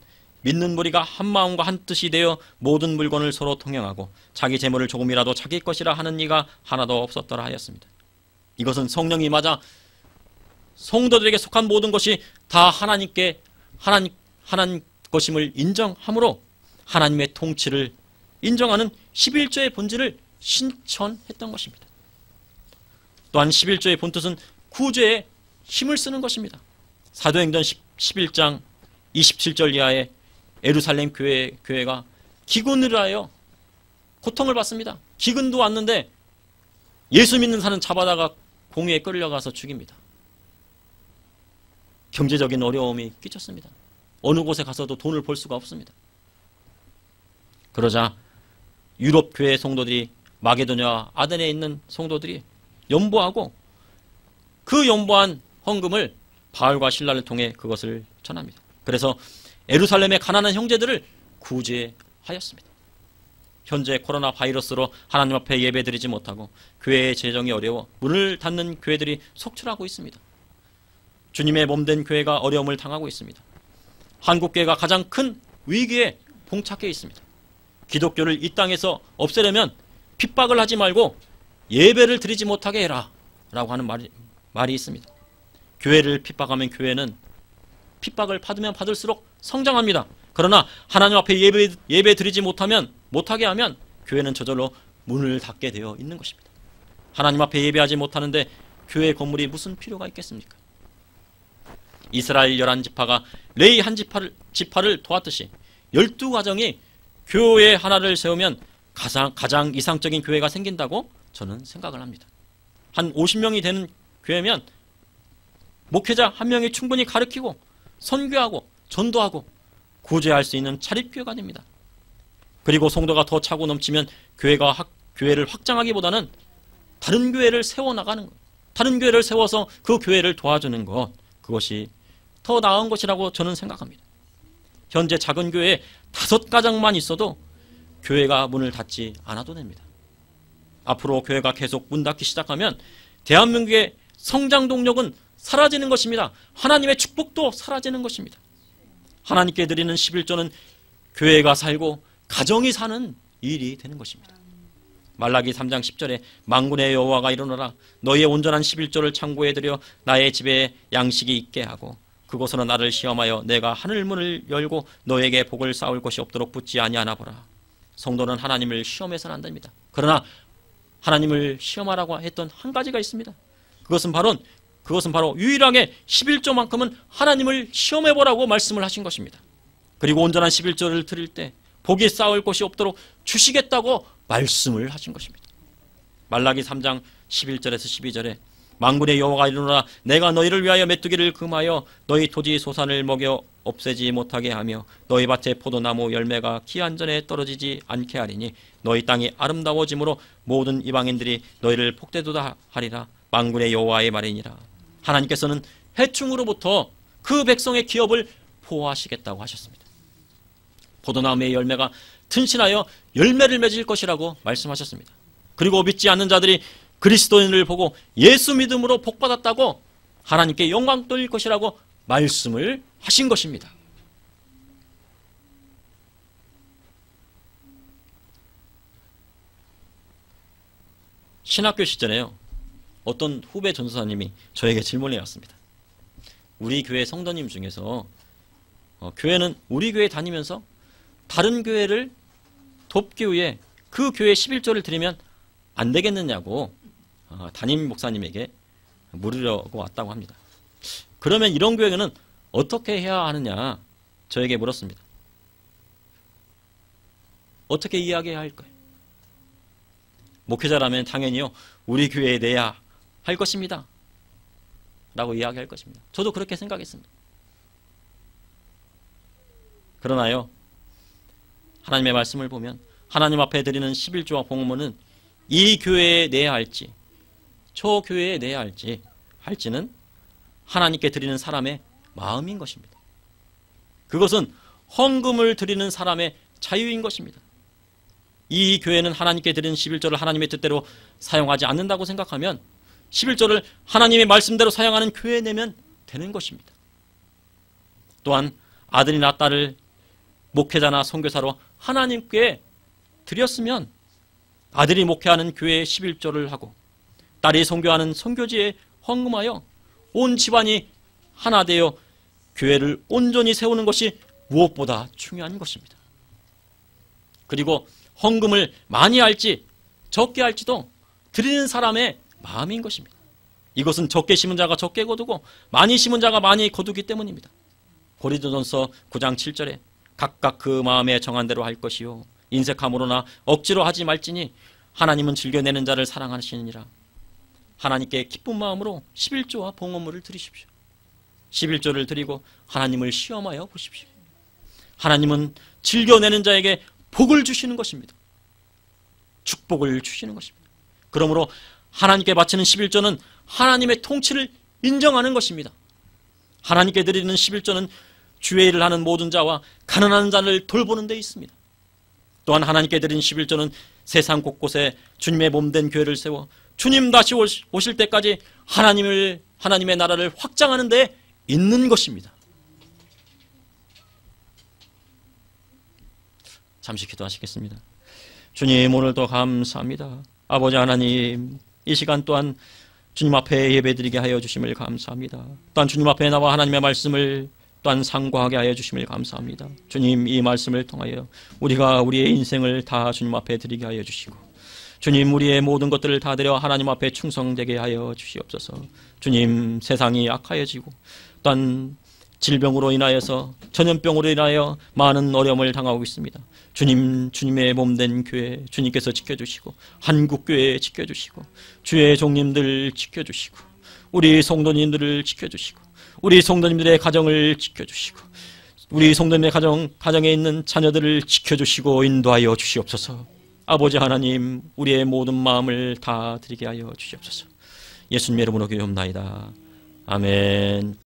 믿는 무리가 한 마음과 한 뜻이 되어 모든 물건을 서로 통용하고 자기 재물을 조금이라도 자기 것이라 하는 이가 하나도 없었더라 하였습니다. 이것은 성령이 맞아 성도들에게 속한 모든 것이 다 하나님께 하나님 것임을 인정함으로 하나님의 통치를 인정하는 11조의 본질을 실천했던 것입니다. 또한 11조의 본뜻은 구제에 힘을 쓰는 것입니다. 사도행전 11장 27절 이하에 예루살렘 교회가 기근을 하여 고통을 받습니다. 기근도 왔는데 예수 믿는 사람 잡아다가 공회에 끌려가서 죽입니다. 경제적인 어려움이 끼쳤습니다. 어느 곳에 가서도 돈을 벌 수가 없습니다. 그러자 유럽 교회 성도들이 마게도냐와 아덴에 있는 성도들이 연보하고 그 연보한 헌금을 바울과 신라를 통해 그것을 전합니다. 그래서 예루살렘의 가난한 형제들을 구제하였습니다. 현재 코로나 바이러스로 하나님 앞에 예배드리지 못하고 교회의 재정이 어려워 문을 닫는 교회들이 속출하고 있습니다. 주님의 몸된 교회가 어려움을 당하고 있습니다. 한국교회가 가장 큰 위기에 봉착해 있습니다. 기독교를 이 땅에서 없애려면 핍박을 하지 말고 예배를 드리지 못하게 해라 라고 하는 말이 있습니다. 교회를 핍박하면 교회는 핍박을 받으면 받을수록 성장합니다. 그러나 하나님 앞에 예배 드리지 못하게 하면 교회는 저절로 문을 닫게 되어 있는 것입니다. 하나님 앞에 예배하지 못하는데 교회 건물이 무슨 필요가 있겠습니까? 이스라엘 11지파가 레위 한 지파를 도왔듯이 12가정이 교회 하나를 세우면 가장 이상적인 교회가 생긴다고 저는 생각을 합니다. 한 50명이 되는 교회면 목회자 한 명이 충분히 가르치고 선교하고 전도하고 구제할 수 있는 자립교회가 됩니다. 그리고 성도가 더 차고 넘치면 교회를 확장하기보다는 다른 교회를 세워나가는 것, 다른 교회를 세워서 그 교회를 도와주는 것, 그것이 더 나은 것이라고 저는 생각합니다. 현재 작은 교회에 5가정만 있어도 교회가 문을 닫지 않아도 됩니다. 앞으로 교회가 계속 문 닫기 시작하면 대한민국의 성장 동력은 사라지는 것입니다. 하나님의 축복도 사라지는 것입니다. 하나님께 드리는 11조는 교회가 살고 가정이 사는 일이 되는 것입니다. 말라기 3장 10절에 만군의 여호와가 이르노라 너희의 온전한 11조를 창고에 들여 나의 집에 양식이 있게 하고 그곳으로 나를 시험하여 내가 하늘문을 열고 너에게 복을 쌓을 것이 없도록 붙지 아니하나 보라. 성도는 하나님을 시험해서는 안 됩니다. 그러나 하나님을 시험하라고 했던 한 가지가 있습니다. 그것은 바로 유일하게 11조만큼은 하나님을 시험해보라고 말씀을 하신 것입니다. 그리고 온전한 11조를 드릴 때 복이 쌓을 것이 없도록 주시겠다고 말씀을 하신 것입니다. 말라기 3장 11절에서 12절에 만군의 여호와가 이르노라 내가 너희를 위하여 메뚜기를 금하여 너희 토지 소산을 먹여 없애지 못하게 하며 너희 밭에 포도나무 열매가 기한 전에 떨어지지 않게 하리니 너희 땅이 아름다워짐으로 모든 이방인들이 너희를 복되도다 하리라. 만군의 여호와의 말이니라. 하나님께서는 해충으로부터 그 백성의 기업을 보호하시겠다고 하셨습니다. 포도나무의 열매가 튼실하여 열매를 맺을 것이라고 말씀하셨습니다. 그리고 믿지 않는 자들이 그리스도인을 보고 예수 믿음으로 복받았다고 하나님께 영광 돌릴 것이라고 말씀을 하신 것입니다. 신학교 시절에요. 어떤 후배 전도사님이 저에게 질문을 해왔습니다. 우리 교회 성도님 중에서 교회는 우리 교회 다니면서 다른 교회를 돕기 위해 그 교회 11조를 드리면 안 되겠느냐고 담임 목사님에게 물으려고 왔다고 합니다. 그러면 이런 교회는 어떻게 해야 하느냐 저에게 물었습니다. 어떻게 이야기해야 할까요? 목회자라면 당연히요, 우리 교회에 내야 할 것입니다 라고 이야기할 것입니다. 저도 그렇게 생각했습니다. 그러나요, 하나님의 말씀을 보면 하나님 앞에 드리는 11조와 봉헌은 이 교회에 내야 할지 저 교회에 내야 할지는 하나님께 드리는 사람의 마음인 것입니다. 그것은 헌금을 드리는 사람의 자유인 것입니다. 이 교회는 하나님께 드리는 11조를 하나님의 뜻대로 사용하지 않는다고 생각하면 11조를 하나님의 말씀대로 사용하는 교회에 내면 되는 것입니다. 또한 아들이나 딸을 목회자나 선교사로 하나님께 드렸으면 아들이 목회하는 교회에 11조를 하고 딸이 선교하는 선교지에 헌금하여 온 집안이 하나 되어 교회를 온전히 세우는 것이 무엇보다 중요한 것입니다. 그리고 헌금을 많이 할지 적게 할지도 드리는 사람의 마음인 것입니다. 이것은 적게 심은 자가 적게 거두고 많이 심은 자가 많이 거두기 때문입니다. 고린도전서 9장 7절에 각각 그 마음에 정한 대로 할 것이요 인색함으로나 억지로 하지 말지니 하나님은 즐겨내는 자를 사랑하시느니라. 하나님께 기쁜 마음으로 11조와 봉헌물을 드리십시오. 11조를 드리고 하나님을 시험하여 보십시오. 하나님은 즐겨내는 자에게 복을 주시는 것입니다. 축복을 주시는 것입니다. 그러므로 하나님께 바치는 11조는 하나님의 통치를 인정하는 것입니다. 하나님께 드리는 11조는 주의 일을 하는 모든 자와 가난한 자를 돌보는 데 있습니다. 또한 하나님께 드린 11조는 세상 곳곳에 주님의 몸된 교회를 세워 주님 다시 오실 때까지 하나님의 나라를 확장하는 데 있는 것입니다. 잠시 기도하시겠습니다. 주님, 오늘도 감사합니다. 아버지 하나님, 이 시간 또한 주님 앞에 예배드리게 하여 주심을 감사합니다. 또한 주님 앞에 나와 하나님의 말씀을 또한 상고하게 하여 주심을 감사합니다. 주님, 이 말씀을 통하여 우리가 우리의 인생을 다 주님 앞에 드리게 하여 주시고 주님, 우리의 모든 것들을 다 드려 하나님 앞에 충성되게 하여 주시옵소서. 주님, 세상이 악하여지고 또한 질병으로 인하여서 전염병으로 인하여 많은 어려움을 당하고 있습니다. 주님, 주님의 몸된 교회 주님께서 지켜주시고 한국교회 지켜주시고 주의 종님들 지켜주시고 우리 성도님들을 지켜주시고 우리 성도님들의 가정을 지켜주시고 우리 성도님의 가정에 있는 자녀들을 지켜주시고 인도하여 주시옵소서. 아버지 하나님, 우리의 모든 마음을 다 드리게 하여 주시옵소서. 예수님의 이름으로 기도합나이다. 아멘.